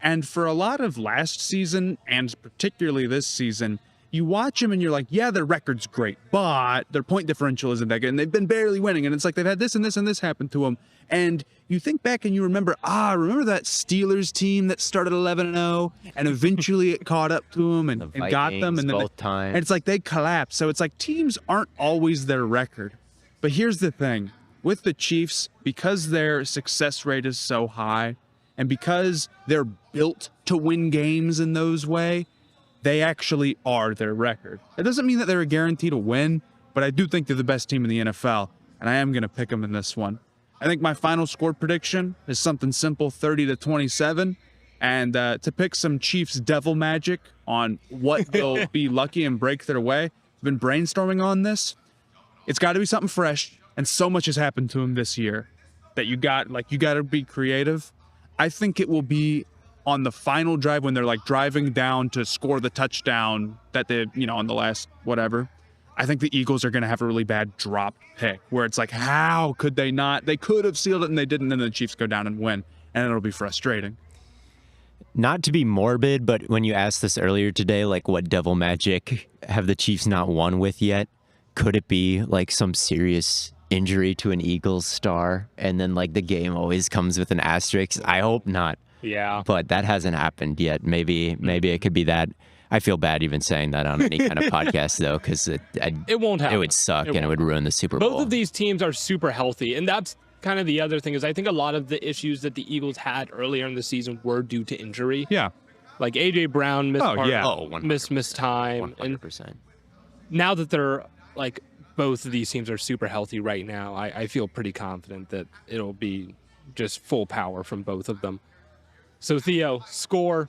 and for a lot of last season and particularly this season, you watch them and you're like, yeah, their record's great, but their point differential isn't that good, and they've been barely winning, and it's like they've had this and this and this happen to them, and you think back and you remember that Steelers team that started 11-0, and eventually it caught up to them and got them, and then and it's like they collapsed. So it's like teams aren't always their record. But here's the thing. With the Chiefs, because their success rate is so high, and because they're built to win games in those ways, they actually are their record. It doesn't mean that they're a guarantee to win, but I do think they're the best team in the NFL, and I am going to pick them in this one. I think my final score prediction is something simple, 30-27, and to pick some Chiefs devil magic on what they'll be lucky and break their way. I've been brainstorming on this. It's got to be something fresh, and so much has happened to them this year that you got to be creative. I think it will be on the final drive when they're like driving down to score the touchdown that they, on the last whatever. I think the Eagles are going to have a really bad drop pick where it's like, how could they not? They could have sealed it and they didn't, and then the Chiefs go down and win, and it'll be frustrating. Not to be morbid, but when you asked this earlier today, like what devil magic have the Chiefs not won with yet? Could it be like some serious injury to an Eagles star, and then like the game always comes with an asterisk? I hope not. Yeah. But that hasn't happened yet. Maybe it could be that. I feel bad even saying that on any kind of podcast, though, because it won't happen. It would suck, and it would ruin the Super Bowl. Both of these teams are super healthy, and that's kind of the other thing is I think a lot of the issues that the Eagles had earlier in the season were due to injury. Yeah. Like A.J. Brown missed missed time. 100%. And now that they're like both of these teams are super healthy right now, I feel pretty confident that it'll be just full power from both of them. So, Theo, score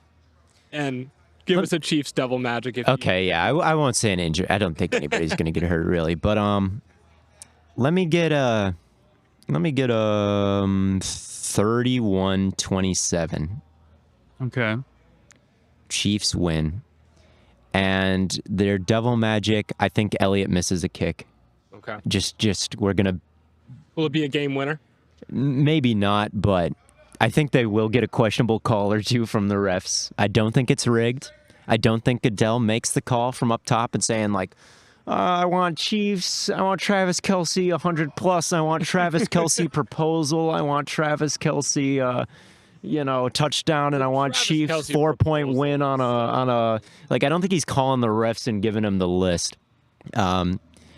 and give us a Chiefs devil magic. I won't say an injury. I don't think anybody's going to get hurt, really. But let me get 31-27. Okay. Chiefs win. And their devil magic, I think Elliott misses a kick. Okay. Just we're going to... Will it be a game winner? Maybe not, but I think they will get a questionable call or two from the refs. I don't think it's rigged. I don't think Goodell makes the call from up top and saying like, I want Chiefs, I want Travis Kelce 100+, I want Travis Kelce proposal, I want Travis Kelce, touchdown, and I want Chiefs 4-point win on a like. I don't think he's calling the refs and giving them the list.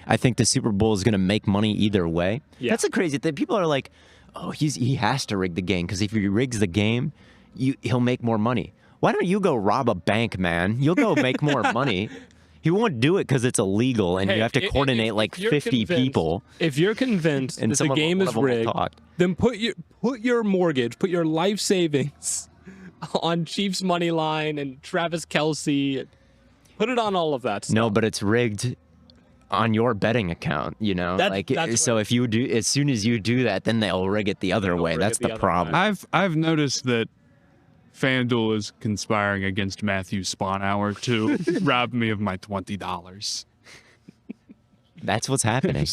I think the Super Bowl is going to make money either way. Yeah. That's the crazy thing. People are like, oh, he has to rig the game because if he rigs the game, he'll make more money. Why don't you go rob a bank, man? You'll go make more money. He won't do it because it's illegal and you have to coordinate like 50 people. If you're convinced that the game is rigged, then put your mortgage, put your life savings on Chiefs money line and Travis Kelce. Put it on all of that stuff. No, but it's rigged on your betting account, so if you do, as soon as you do that, then they'll rig it the other way. That's the problem. I've noticed that FanDuel is conspiring against Matthew Spawnhour to rob me of my $20. That's what's happening.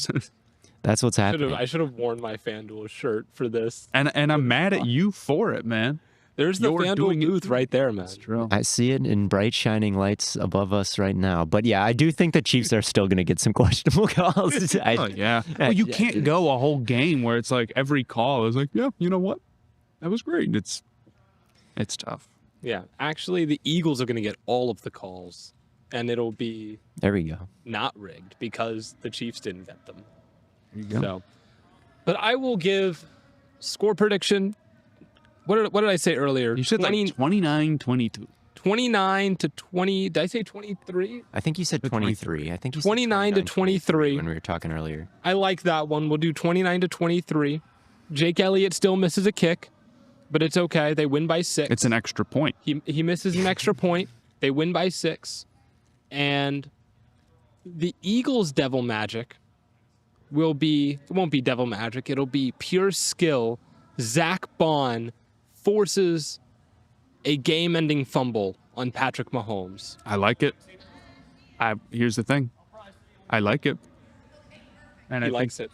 That's what's happening. I should have worn my FanDuel shirt for this. And I'm mad at you for it, man. There's the You're FanDuel doing it booth too. right there, man. That's true. I see it in bright shining lights above us right now. But yeah, I do think the Chiefs are still going to get some questionable calls. Oh yeah. Well, you can't go a whole game where it's like every call is like, yeah, you know what? That was great. It's tough. Yeah, actually, the Eagles are going to get all of the calls, and it'll be There we go. not rigged because the Chiefs didn't get them. There you go. So, but I will give score prediction. What did I say earlier? You said 20 like 29-22. 29 to 20. Did I say 23? I think you said 23. I think you said 29 to 23 when we were talking earlier. I like that one. We'll do 29 to 23. Jake Elliott still misses a kick, but it's okay. They win by 6. It's an extra point. He misses an extra point. They win by 6. And the Eagles' devil magic won't be devil magic. It'll be pure skill. Zach Bond forces a game-ending fumble on Patrick Mahomes. I like it. Here's the thing. I like it. And He I likes it.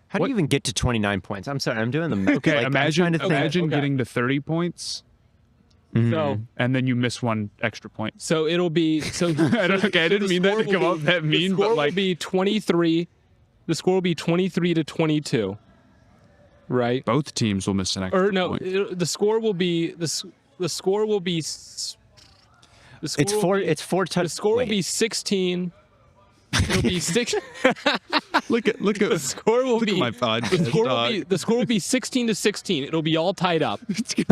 How do you even get to 29 points? I'm sorry, I'm doing the math. Okay, Like, I'm imagine trying to think. Okay. getting to 30 points So and then you miss one extra point. so it'll be so. I didn't mean that to come off that mean, the score but like will be 23. The score will be 23 to 22. Right? both teams will miss an extra Or no, point. the score will be the score will be. The score It's will four. be- It's four The touchdowns. score will be 16. It'll be 6. Look at The score will look be at my podcast. the score will be 16 to 16. It'll be all tied up.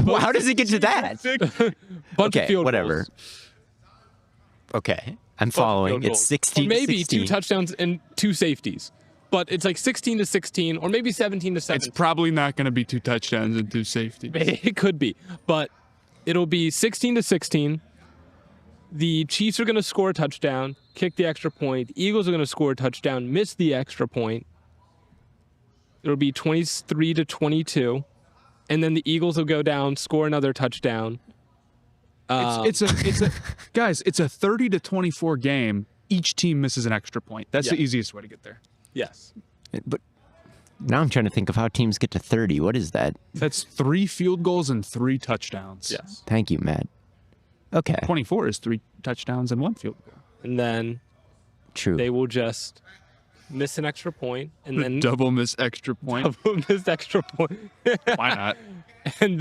Well, how does it get to that? Bunch of Okay, field whatever. goals. Okay, I'm Bunch of following. field It's goals. 16 Or maybe to 16. 2 touchdowns and 2 safeties. But it's like 16 to 16, or maybe 17 to It's 17. probably not going to be 2 touchdowns and 2 safeties. It could be, but it'll be 16 to 16. The Chiefs are going to score a touchdown, kick the extra point. Eagles are going to score a touchdown, miss the extra point. It'll be 23 to 22, and then the Eagles will go down, score another touchdown. It's a guys, it's a 30 to 24 game. Each team misses an extra point. That's the Yeah. easiest way to get there. Yes. But now I'm trying to think of how teams get to 30. What is that? That's 3 field goals and 3 touchdowns. Yes. Thank you, Matt. Okay, 24 is 3 touchdowns and 1 field goal. And then true. they will just miss an extra point, and then Double miss extra point. miss extra point. Why not? And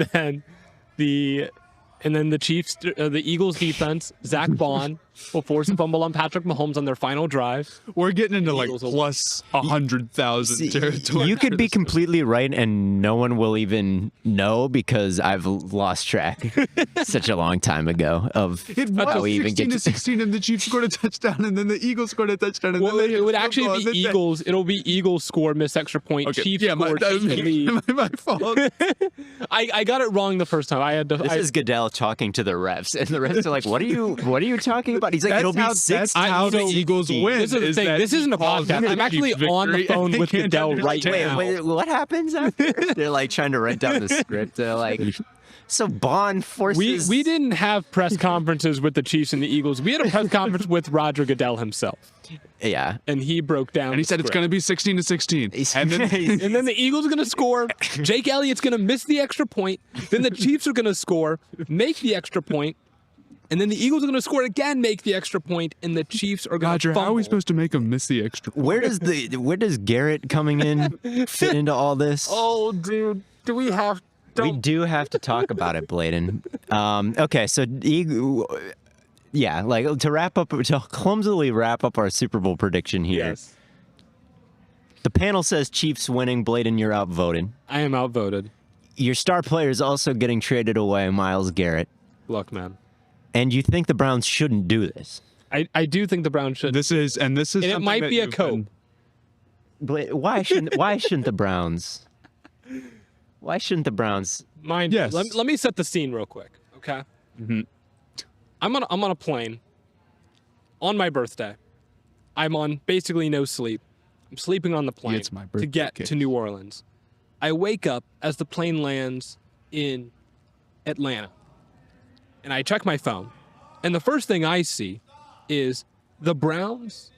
then the Chiefs, the Eagles defense, Zach Bond will force a fumble on Patrick Mahomes on their final drive. We're getting into like Eagles will- plus 100,000 See, territory. you could for be this. completely right, and no one will even know because I've lost track such a long time ago of It how was we even 16 get to 16, and the Chiefs scored a touchdown, and then the Eagles scored a touchdown, and Well, then they it would hit a field goal, actually and be then Eagles. It'll be Eagles score, miss extra point. Okay, Chiefs yeah, score. that was my fault. I got it wrong the first time. I had to. This is Goodell talking to the refs, and the refs are like, "What are you talking about?" He's like, That's "It'll be how- 6." that's how the Eagles win. This is the thing. that This isn't a he calls podcast. it I'm a actually Chiefs on the victory, phone and they with can't Goodell right understand. now. Wait, what happens after? They're like trying to write down the script. They're like, so Bond forces. We didn't have press conferences with the Chiefs and the Eagles. We had a press conference with Roger Goodell himself, Yeah. and he broke down. And he said it's going to be 16 to 16. And then And then the Eagles are going to score. Jake Elliott's going to miss the extra point. Then the Chiefs are going to score, make the extra point. And then the Eagles are going to score again, make the extra point, and the Chiefs are going to Roger, fumble. how are we supposed to make him miss the extra point? Where does Garrett coming in fit into all this? Oh, dude. Do we have... We do have to talk about it, Blaiden. Okay, so yeah, like to clumsily wrap up our Super Bowl prediction here. Yes. The panel says Chiefs winning. Blaiden, you're outvoted. I am outvoted. Your star player is also getting traded away, Myles Garrett. Look, man. And you think the Browns shouldn't do this? I do think the Browns should. This is And it something might that be a you've cope. been- Why shouldn't the Browns? Why shouldn't the Browns? Mind you, Yes. let me set the scene real quick, okay? Mhm. I'm on a plane on my birthday. I'm on basically no sleep. I'm sleeping on the plane It's my to birthday get cake. to New Orleans. I wake up as the plane lands in Atlanta. And I check my phone. And the first thing I see is the Browns,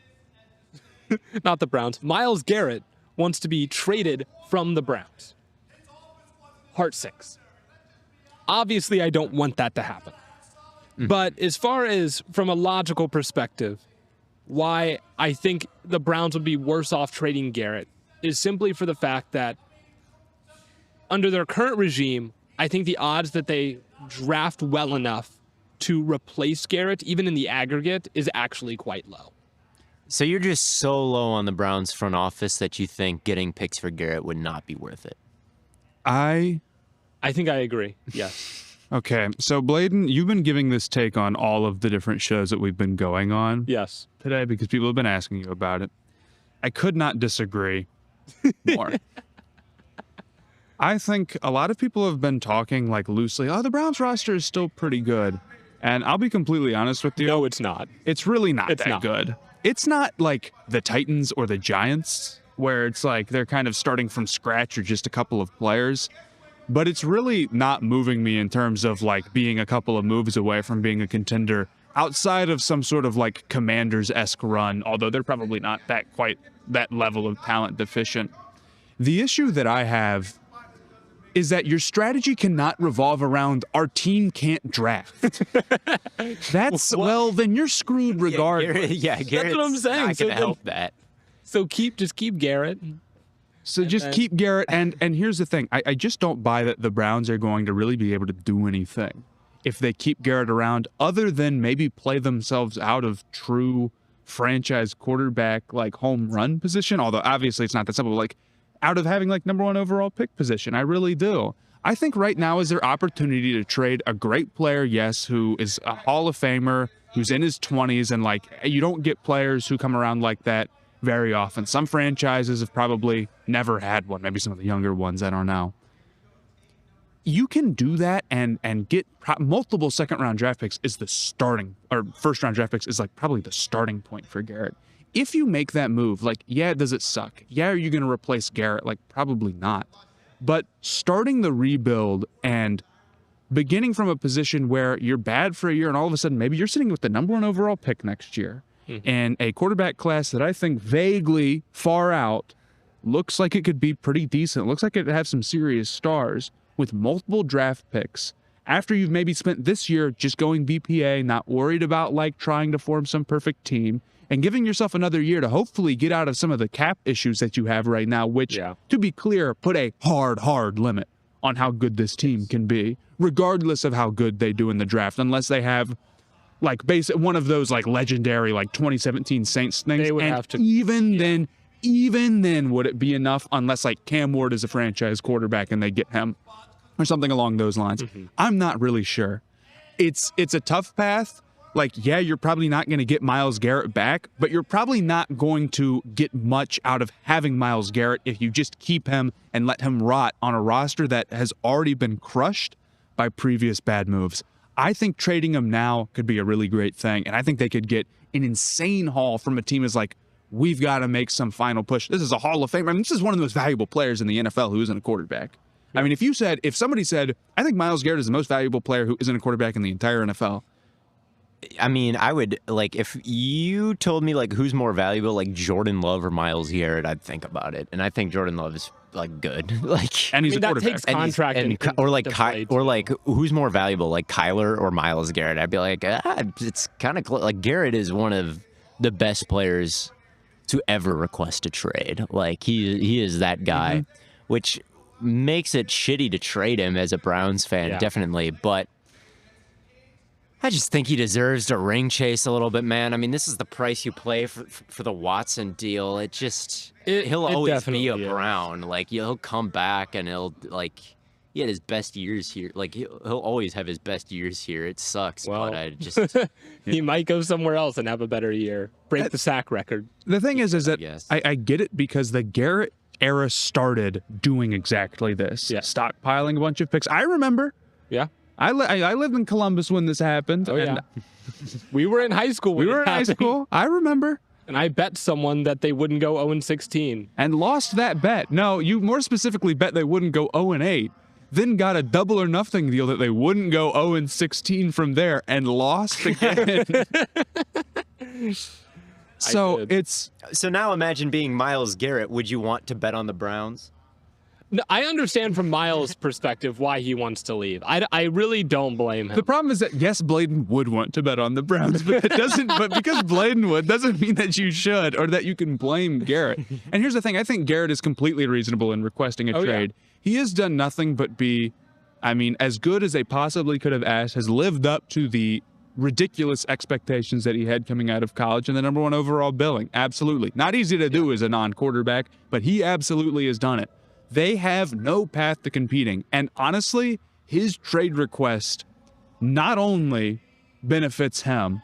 not the Browns, Myles Garrett wants to be traded from the Browns. Heart sinks. Obviously, I don't want that to happen. But as far as from a logical perspective, why I think the Browns would be worse off trading Garrett is simply for the fact that under their current regime, I think the odds that they draft well enough to replace Garrett, even in the aggregate, is actually quite low. So you're just so low on the Browns front office that you think getting picks for Garrett would not be worth it. I think I agree. Yes. Okay, so Blaiden, you've been giving this take on all of the different shows that we've been going on Yes. today because people have been asking you about it. I could not disagree more. I think a lot of people have been talking like loosely, oh, the Browns roster is still pretty good. And I'll be completely honest with you. No, it's not. It's really not It's that not. good. It's not like the Titans or the Giants where it's like they're kind of starting from scratch or just a couple of players. But it's really not moving me in terms of like being a couple of moves away from being a contender outside of some sort of like Commanders-esque run, although they're probably not that quite that level of talent deficient. The issue that I have is that your strategy cannot revolve around our team can't draft. That's, well, then you're screwed regardless. Garrett's That's what I'm saying. not So going to then- help that. So just keep Garrett. So just keep Garrett, and here's the thing. I just don't buy that the Browns are going to really be able to do anything if they keep Garrett around other than maybe play themselves out of true franchise quarterback, like home run position, although obviously it's not that simple, like out of having like number one overall pick position. I really do. I think right now is their opportunity to trade a great player, yes, who is a Hall of Famer, who's in his 20s, and like you don't get players who come around like that very often. Some franchises have probably never had one, maybe some of the younger ones, I don't know. You can do that and get multiple second-round draft picks is the starting, or first-round draft picks is like probably the starting point for Garrett. If you make that move, like, yeah, does it suck? Yeah, are you going to replace Garrett? Like, probably not. But starting the rebuild and beginning from a position where you're bad for a year and all of a sudden maybe you're sitting with the number one overall pick next year and a quarterback class that I think vaguely far out looks like it could be pretty decent. Looks like it could have some serious stars with multiple draft picks. After you've maybe spent this year just going BPA, not worried about like trying to form some perfect team, and giving yourself another year to hopefully get out of some of the cap issues that you have right now, which, to be clear, put a hard limit on how good this team can be, regardless of how good they do in the draft, unless they have like one of those like legendary like 2017 Saints things. They would and have to. Even then, would it be enough unless like Cam Ward is a franchise quarterback and they get him or something along those lines? I'm not really sure. It's a tough path. Like, yeah, you're probably not going to get Myles Garrett back, but you're probably not going to get much out of having Myles Garrett if you just keep him and let him rot on a roster that has already been crushed by previous bad moves. I think trading him now could be a really great thing, and I think they could get an insane haul from a team that's like, we've got to make some final push. This is a Hall of Fame. I mean, this is one of the most valuable players in the NFL who isn't a quarterback. I mean, if somebody said, I think Myles Garrett is the most valuable player who isn't a quarterback in the entire NFL, I mean, I would, like, if you told me, like, who's more valuable, like Jordan Love or Myles Garrett, I'd think about it. And I think Jordan Love is, like, good. Like, and he's a that quarterback. takes contract or like who's more valuable, like Kyler or Myles Garrett? I'd be like, it's kind of close. Like, Garrett is one of the best players to ever request a trade. Like, he is that guy, which makes it shitty to trade him as a Browns fan, definitely. But I just think he deserves to ring chase a little bit, man. I mean, this is the price you pay for the Watson deal. He'll always be a Brown. Like, he'll come back and he'll, like, he had his best years here. Like, he'll always have his best years here. It sucks, but I just... He might go somewhere else and have a better year. Break the sack record. The thing is that I get it because the Garrett era started doing exactly this. Stockpiling a bunch of picks. I remember. Yeah. I lived in Columbus when this happened. Oh, yeah. We were in high school when we were in high school. I remember. And I bet someone that they wouldn't go 0-16. And lost that bet. No, you more specifically bet they wouldn't go 0-8. Then got a double or nothing deal that they wouldn't go 0-16 from there and lost again. So now imagine being Myles Garrett. Would you want to bet on the Browns? No, I understand from Myles' perspective why he wants to leave. I really don't blame him. The problem is that yes, Blaiden would want to bet on the Browns, but that doesn't. But because Blaiden would doesn't mean that you should or that you can blame Garrett. And here's the thing: I think Garrett is completely reasonable in requesting a trade. Yeah. He has done nothing but be, I mean, as good as they possibly could have asked. Has lived up to the ridiculous expectations that he had coming out of college and the #1 overall billing. Absolutely, not easy to do as a non-quarterback, but he absolutely has done it. They have no path to competing. And honestly, his trade request not only benefits him,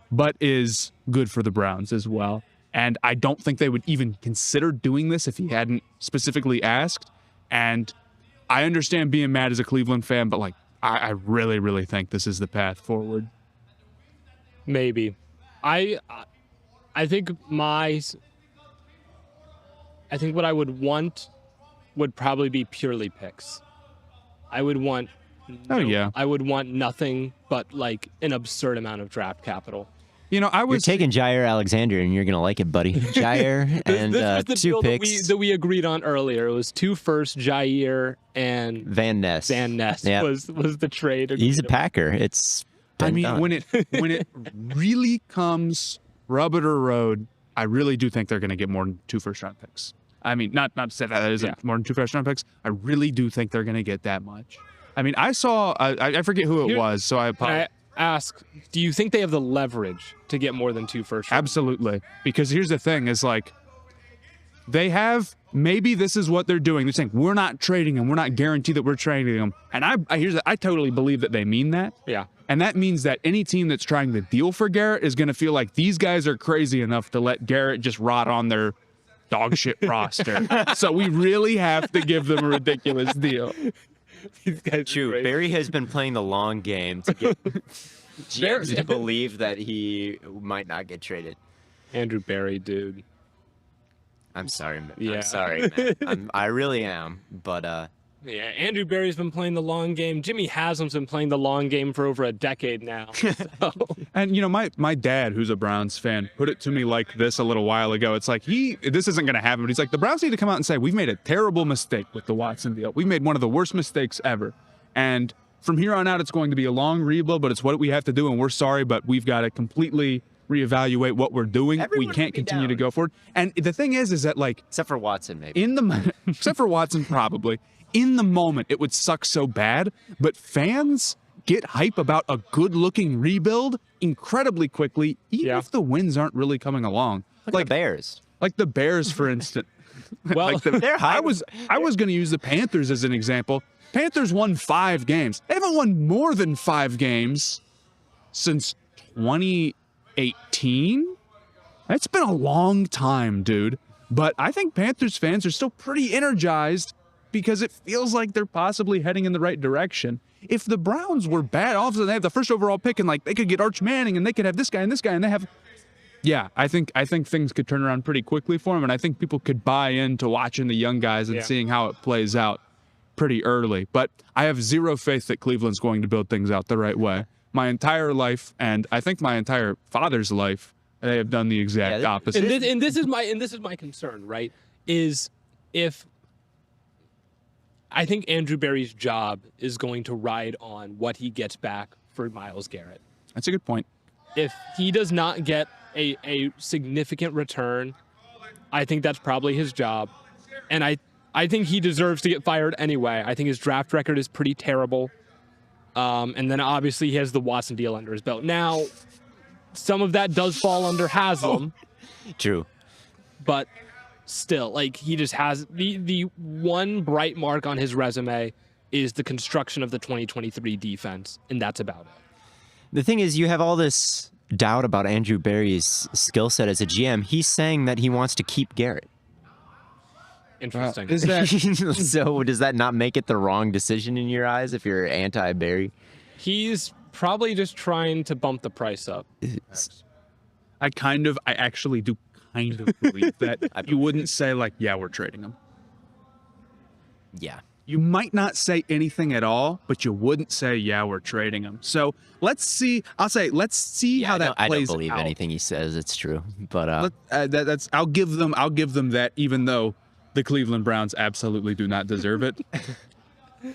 but is good for the Browns as well. And I don't think they would even consider doing this if he hadn't specifically asked. And I understand being mad as a Cleveland fan, but like, I really, really think this is the path forward. Maybe. I think what I would want would probably be purely picks. I would want I would want nothing but like an absurd amount of draft capital. You know, You're taking Jair Alexander, and you're gonna like it, buddy. Jair and this was the 2 deal picks that we agreed on earlier. It was 2 firsts, Jair and Van Ness. Van Ness was the trade. He's a Packer. It's I mean, when it really comes rubber to road, I really do think they're going to get more than 2 first-round picks. I mean, not to say that isn't more than 2 first-round picks. I really do think they're going to get that much. I mean, I saw I forget who it was, so I apologize. I ask, do you think they have the leverage to get more than 2 first-round? Absolutely, because here's the thing: is like they have. Maybe this is what they're doing. They're saying we're not trading them. We're not guaranteed that we're trading them. And I totally believe that they mean that. Yeah. And that means that any team that's trying to deal for Garrett is going to feel like these guys are crazy enough to let Garrett just rot on their dog shit roster. So we really have to give them a ridiculous deal. These guys True. Barry has been playing the long game to get GMs to believe that he might not get traded. Andrew Barry, dude. I'm sorry, man. Yeah. I'm sorry, man. I really am, but yeah, Andrew Barry's been playing the long game. Jimmy Haslam's been playing the long game for over a decade now. So. And, you know, my dad, who's a Browns fan, put it to me like this a little while ago. It's like, this isn't going to happen, but he's like, the Browns need to come out and say, we've made a terrible mistake with the Watson deal. We've made one of the worst mistakes ever. And from here on out, it's going to be a long rebuild, but it's what we have to do, and we're sorry, but we've got to completely reevaluate what we're doing. We can't continue to go forward. And the thing is that, like... Except for Watson, maybe. Except for Watson, probably. In the moment, it would suck so bad, but fans get hype about a good-looking rebuild incredibly quickly, even if the wins aren't really coming along. Like the Bears. Like the Bears, for instance. Well, they're high. I was going to use the Panthers as an example. Panthers won 5 games. They haven't won more than 5 games since 2018. It's been a long time, dude. But I think Panthers fans are still pretty energized because it feels like they're possibly heading in the right direction. If the Browns were bad, all of a sudden they have the first overall pick and like they could get Arch Manning and they could have this guy and this guy and they have, I think things could turn around pretty quickly for them, and I think people could buy into watching the young guys and seeing how it plays out pretty early. But I have zero faith that Cleveland's going to build things out the right way. My entire life, and I think my entire father's life, they have done the exact opposite. And this is my concern, right? Is if I think Andrew Barry's job is going to ride on what he gets back for Myles Garrett. That's a good point. If he does not get a significant return, I think that's probably his job. And I think he deserves to get fired anyway. I think his draft record is pretty terrible. And then obviously he has the Watson deal under his belt. Now, some of that does fall under Haslam. True. But still, like, he just has the one bright mark on his resume is the construction of the 2023 defense, and that's about it. The thing is, you have all this doubt about Andrew Barry's skill set as a GM. He's saying that he wants to keep Garrett. Interesting. Is that so? Does that not make it the wrong decision in your eyes if you're anti-Barry? He's probably just trying to bump the price up. I actually do kind of believe that. You wouldn't say like, yeah, we're trading him. Yeah. You might not say anything at all, but you wouldn't say, yeah, we're trading him. So let's see. I'll say, let's see how that plays out. I don't believe anything he says. It's true, but I'll give them that, even though the Cleveland Browns absolutely do not deserve it.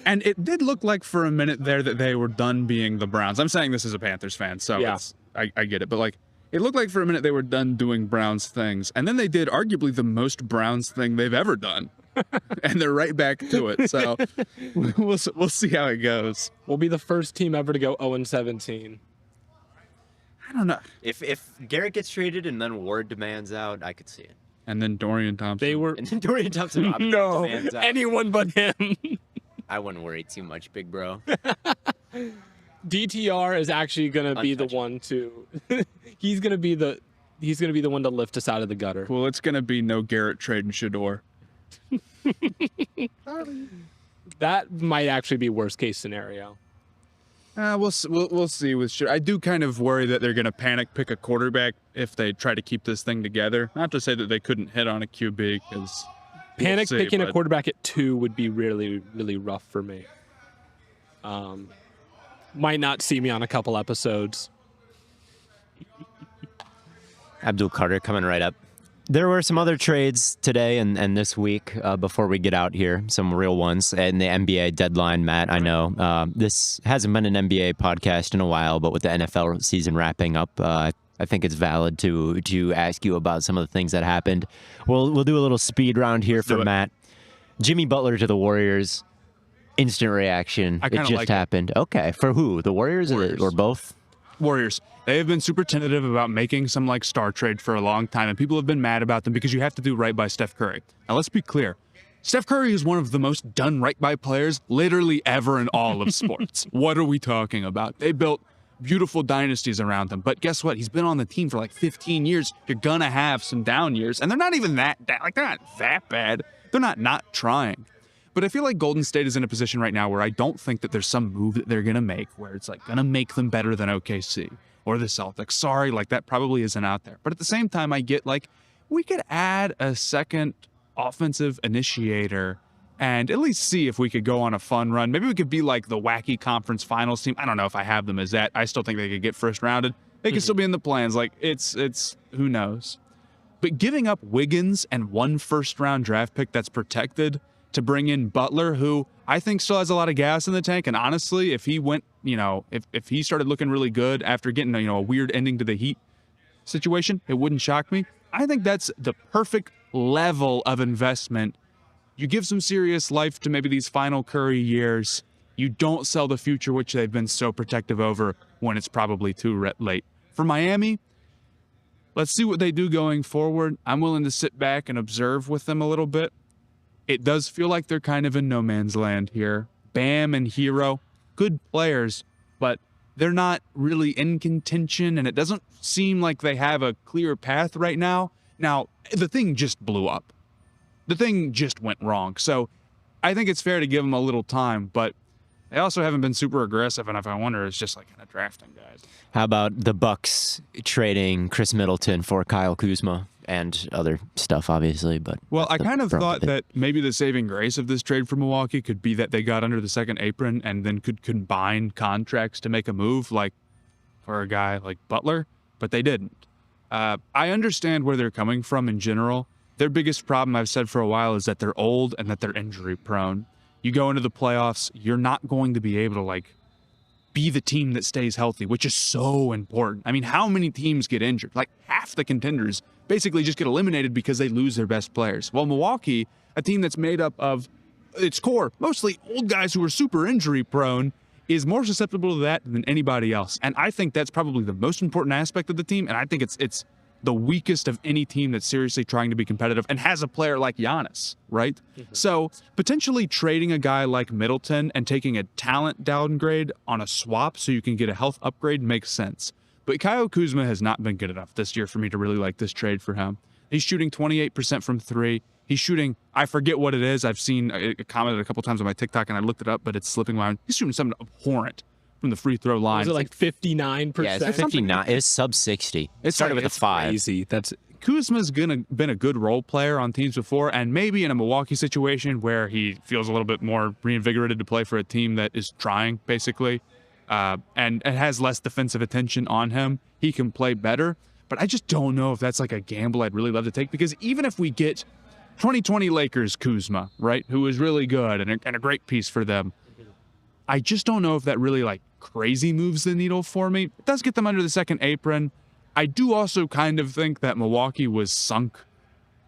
And it did look like for a minute there that they were done being the Browns. I'm saying this as a Panthers fan, so Yeah. I get it. But like, it looked like for a minute they were done doing Browns things. And then they did arguably the most Browns thing they've ever done. And they're right back to it. So we'll see how it goes. We'll be the first team ever to go 0-17. I don't know. If Garrett gets traded and then Ward demands out, I could see it. And then Dorian Thompson. They were And then Dorian Thompson obviously no demands out. anyone but him. I wouldn't worry too much, big bro. DTR is actually gonna be the one to. he's gonna be the one to lift us out of the gutter. Well, it's going to be no Garrett trading Shador. That might actually be worst case scenario. We'll see with Shador. I do kind of worry that they're going to panic pick a quarterback if they try to keep this thing together. Not to say that they couldn't hit on a QB, because Panic picking a quarterback at 2 would be really, really rough for me. Might not see me on a couple episodes. Abdul Carter coming right up. There were some other trades today and this week before we get out here, some real ones. And the NBA deadline, Matt, I know this hasn't been an NBA podcast in a while, but with the NFL season wrapping up, I think it's valid to ask you about some of the things that happened. We'll do a little speed round here for Matt. Jimmy Butler to the Warriors, instant reaction. It just happened. Okay, for who? The Warriors. Or both? Warriors. They have been super tentative about making some like star trade for a long time, and people have been mad about them because you have to do right by Steph Curry. Now let's be clear. Steph Curry is one of the most done right by players literally ever in all of sports. What are we talking about? They built beautiful dynasties around him, but guess what? He's been on the team for like 15 years. You're gonna have some down years, and they're not even they're not that bad. They're not trying. But I feel like Golden State is in a position right now where I don't think that there's some move that they're gonna make where it's like gonna make them better than OKC or the Celtics. Sorry, like that probably isn't out there. But at the same time, I get like we could add a second offensive initiator and at least see if we could go on a fun run. Maybe we could be like the wacky conference finals team. I don't know if I have them as that. I still think they could get first rounded. They could still be in the plans. Like it's who knows. But giving up Wiggins and 1 first-round draft pick that's protected to bring in Butler, who I think still has a lot of gas in the tank. And honestly, if he went, if he started looking really good after getting, a weird ending to the Heat situation, it wouldn't shock me. I think that's the perfect level of investment. You give some serious life to maybe these final Curry years. You don't sell the future, which they've been so protective over when it's probably too late. For Miami, let's see what they do going forward. I'm willing to sit back and observe with them a little bit. It does feel like they're kind of in no man's land here. Bam and Hero, good players, but they're not really in contention, and it doesn't seem like they have a clear path right now. Now, the thing just blew up. The thing just went wrong. So I think it's fair to give them a little time, but they also haven't been super aggressive, and if I wonder, it's just like kind of drafting guys. How about the Bucks trading Chris Middleton for Kyle Kuzma and other stuff, obviously? But well, I kind of thought that maybe the saving grace of this trade for Milwaukee could be that they got under the second apron and then could combine contracts to make a move, like for a guy like Butler, but they didn't. I understand where they're coming from in general. Their biggest problem, I've said for a while, is that they're old and that they're injury prone. You go into the playoffs, you're not going to be able to be the team that stays healthy, which is so important. I mean, how many teams get injured? Like half the contenders basically just get eliminated because they lose their best players. Well, Milwaukee, a team that's made up of its core, mostly old guys who are super injury prone, is more susceptible to that than anybody else. And I think that's probably the most important aspect of the team. And I think it's the weakest of any team that's seriously trying to be competitive and has a player like Giannis, right? Mm-hmm. So potentially trading a guy like Middleton and taking a talent downgrade on a swap so you can get a health upgrade makes sense. But Kyle Kuzma has not been good enough this year for me to really like this trade for him. He's shooting 28% from 3. He's shooting, I forget what it is. I've seen it commented a couple times on my TikTok and I looked it up, but it's slipping my mind. He's shooting something abhorrent from the free throw line. Was it like 59%? Yeah, it's 59. It's sub 60. It started with a 5. Crazy. Kuzma's been a good role player on teams before, and maybe in a Milwaukee situation where he feels a little bit more reinvigorated to play for a team that is trying, basically, and has less defensive attention on him, he can play better. But I just don't know if that's like a gamble I'd really love to take, because even if we get 2020 Lakers Kuzma, right? Who was really good and a great piece for them. I just don't know if that really like crazy moves the needle for me. It does get them under the second apron. I do also kind of think that Milwaukee was sunk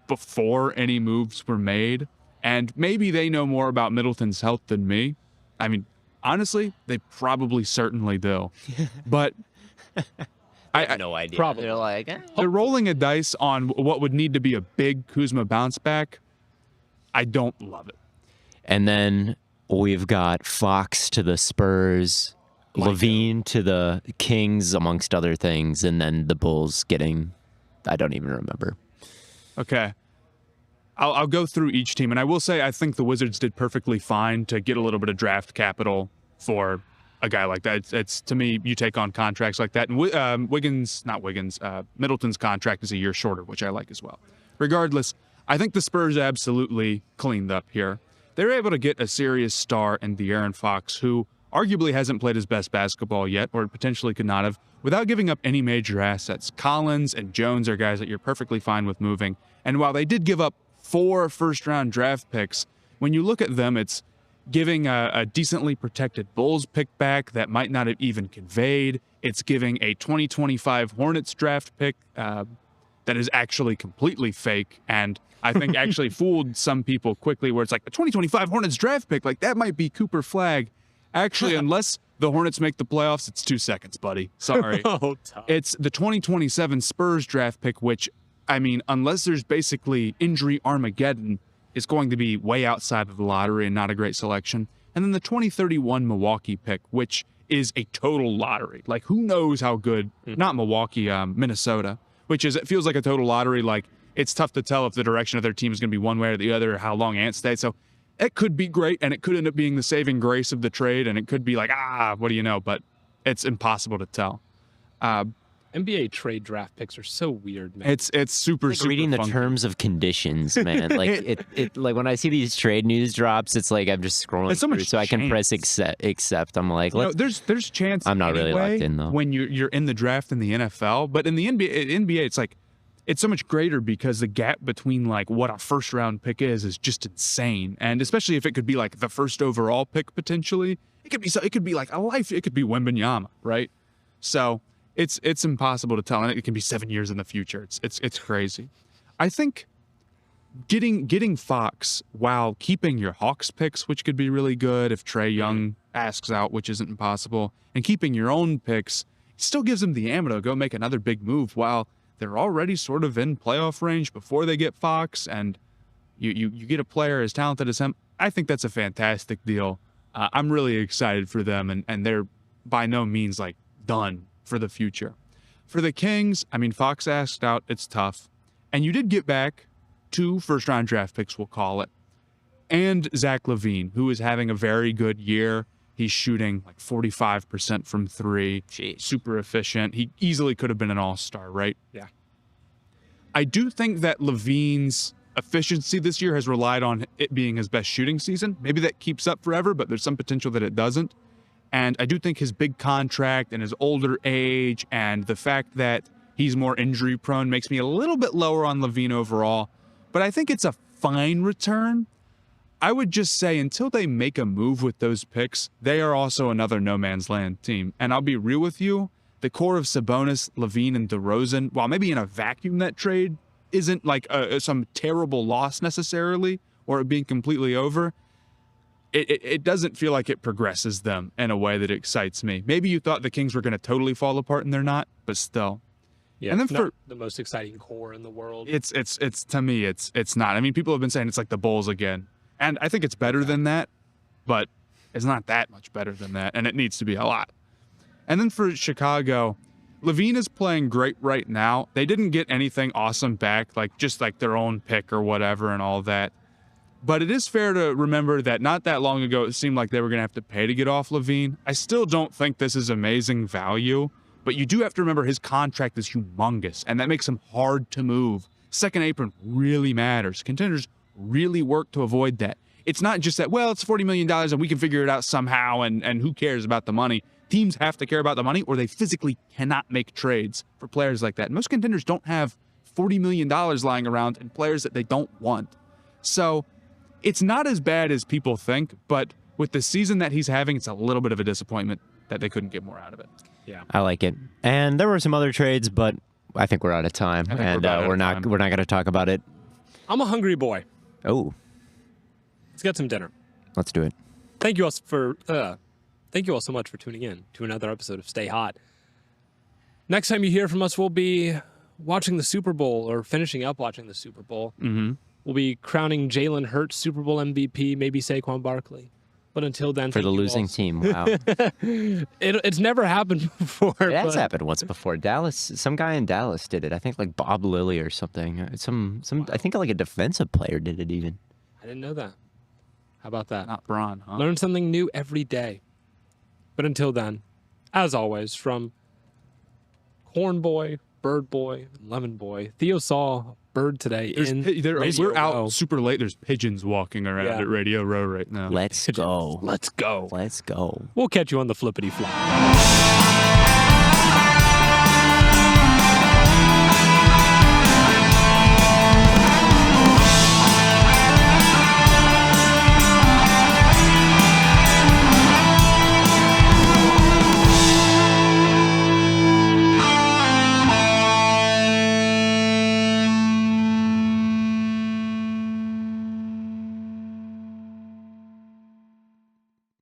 before any moves were made. And maybe they know more about Middleton's health than me. I mean, honestly, they probably certainly do. But I have no idea. Probably. They're like, they're rolling a dice on what would need to be a big Kuzma bounce back. I don't love it. And then we've got Fox to the Spurs, Levine to the Kings, amongst other things, and then the Bulls getting, I don't even remember. Okay. I'll go through each team, and I will say I think the Wizards did perfectly fine to get a little bit of draft capital for a guy like that. It's to me, you take on contracts like that, and Middleton's contract is a year shorter, which I like as well. Regardless, I think the Spurs absolutely cleaned up here. They were able to get a serious star in De'Aaron Fox, who arguably hasn't played his best basketball yet, or potentially could not have, without giving up any major assets. Collins and Jones are guys that you're perfectly fine with moving. And while they did give up 4 first-round draft picks, when you look at them, it's giving a decently protected Bulls pick back that might not have even conveyed. It's giving a 2025 Hornets draft pick that is actually completely fake, and I think actually fooled some people quickly, where it's like, a 2025 Hornets draft pick, like that might be Cooper Flag. Actually, unless the Hornets make the playoffs, it's 2 seconds, buddy. Sorry. It's the 2027 Spurs draft pick, which, I mean, unless there's basically injury Armageddon, is going to be way outside of the lottery and not a great selection. And then the 2031 Milwaukee pick, which is a total lottery. Like, who knows how good, not Milwaukee, Minnesota, which is, it feels like a total lottery. Like, it's tough to tell if the direction of their team is going to be one way or the other, or how long Ant stayed. So it could be great, and it could end up being the saving grace of the trade, and it could be like, what do you know? But it's impossible to tell. NBA trade draft picks are so weird, man. It's super, like super reading the funky. terms of conditions, man. Like it like when I see these trade news drops, it's like I'm just scrolling It's so through much so I can press chance. accept. I'm like, You know, let's, there's chance. I'm not really anyway locked in, though. When you're in the draft in the NFL, but in the NBA, it's like, it's so much greater because the gap between like what a first round pick is just insane, and especially if it could be like the first overall pick potentially, it could be like it could be Wembanyama, right? So it's impossible to tell, and it can be 7 years in the future. It's crazy. I think getting Fox while keeping your Hawks picks, which could be really good if Trae Young asks out, which isn't impossible, and keeping your own picks still gives them the ammo to go make another big move while they're already sort of in playoff range before they get Fox, and you get a player as talented as him. I think that's a fantastic deal. I'm really excited for them, and they're by no means like done for the future. For the Kings, I mean, Fox asked out, it's tough. And you did get back 2 first-round draft picks, we'll call it, and Zach LaVine, who is having a very good year. He's shooting like 45% from 3. Jeez. Super efficient. He easily could have been an all-star, right? Yeah. I do think that LaVine's efficiency this year has relied on it being his best shooting season. Maybe that keeps up forever, but there's some potential that it doesn't. And I do think his big contract and his older age and the fact that he's more injury prone makes me a little bit lower on LaVine overall. But I think it's a fine return. I would just say until they make a move with those picks, they are also another no man's land team. And I'll be real with you, the core of Sabonis, LaVine, and DeRozan, while maybe in a vacuum that trade isn't like some terrible loss necessarily, or it being completely over, it doesn't feel like it progresses them in a way that excites me. Maybe you thought the Kings were going to totally fall apart, and they're not, but still. Yeah, and then it's not the most exciting core in the world. It's to me, it's not. I mean, people have been saying it's like the Bulls again, and I think it's better than that, but it's not that much better than that, and it needs to be a lot. And then for Chicago, LaVine is playing great right now. They didn't get anything awesome back, like just like their own pick or whatever and all that. But it is fair to remember that not that long ago, it seemed like they were going to have to pay to get off LaVine. I still don't think this is amazing value, but you do have to remember his contract is humongous, and that makes him hard to move. Second apron really matters. Contenders really work to avoid that. It's not just that, well, it's $40 million and we can figure it out somehow, and who cares about the money? Teams have to care about the money, or they physically cannot make trades for players like that. Most contenders don't have $40 million lying around and players that they don't want. So it's not as bad as people think, but with the season that he's having, it's a little bit of a disappointment that they couldn't get more out of it. Yeah. I like it. And there were some other trades, but I think we're out of time, and we're not going to talk about it. I'm a hungry boy. Oh, Let's get some dinner. let's do it. Thank you all so much for tuning in to another episode of Stay Hot. Next time you hear from us, we'll be watching the Super Bowl or finishing up watching the Super Bowl. Mm-hmm. We'll be crowning Jalen Hurts Super Bowl MVP, maybe Saquon Barkley. But until then, For the losing team, wow. It's never happened before. It has happened once before. Dallas, some guy in Dallas did it. I think like Bob Lilly or something. I think like a defensive player did it even. I didn't know that. How about that? Not Braun, huh? Learn something new every day. But until then, as always, from Corn Boy, Bird Boy, and Lemon Boy, Theo saw Bird today We're out Row. super late. There's pigeons walking around at Radio Row right now. Let's go. Let's go. Let's go. We'll catch you on the flippity flop.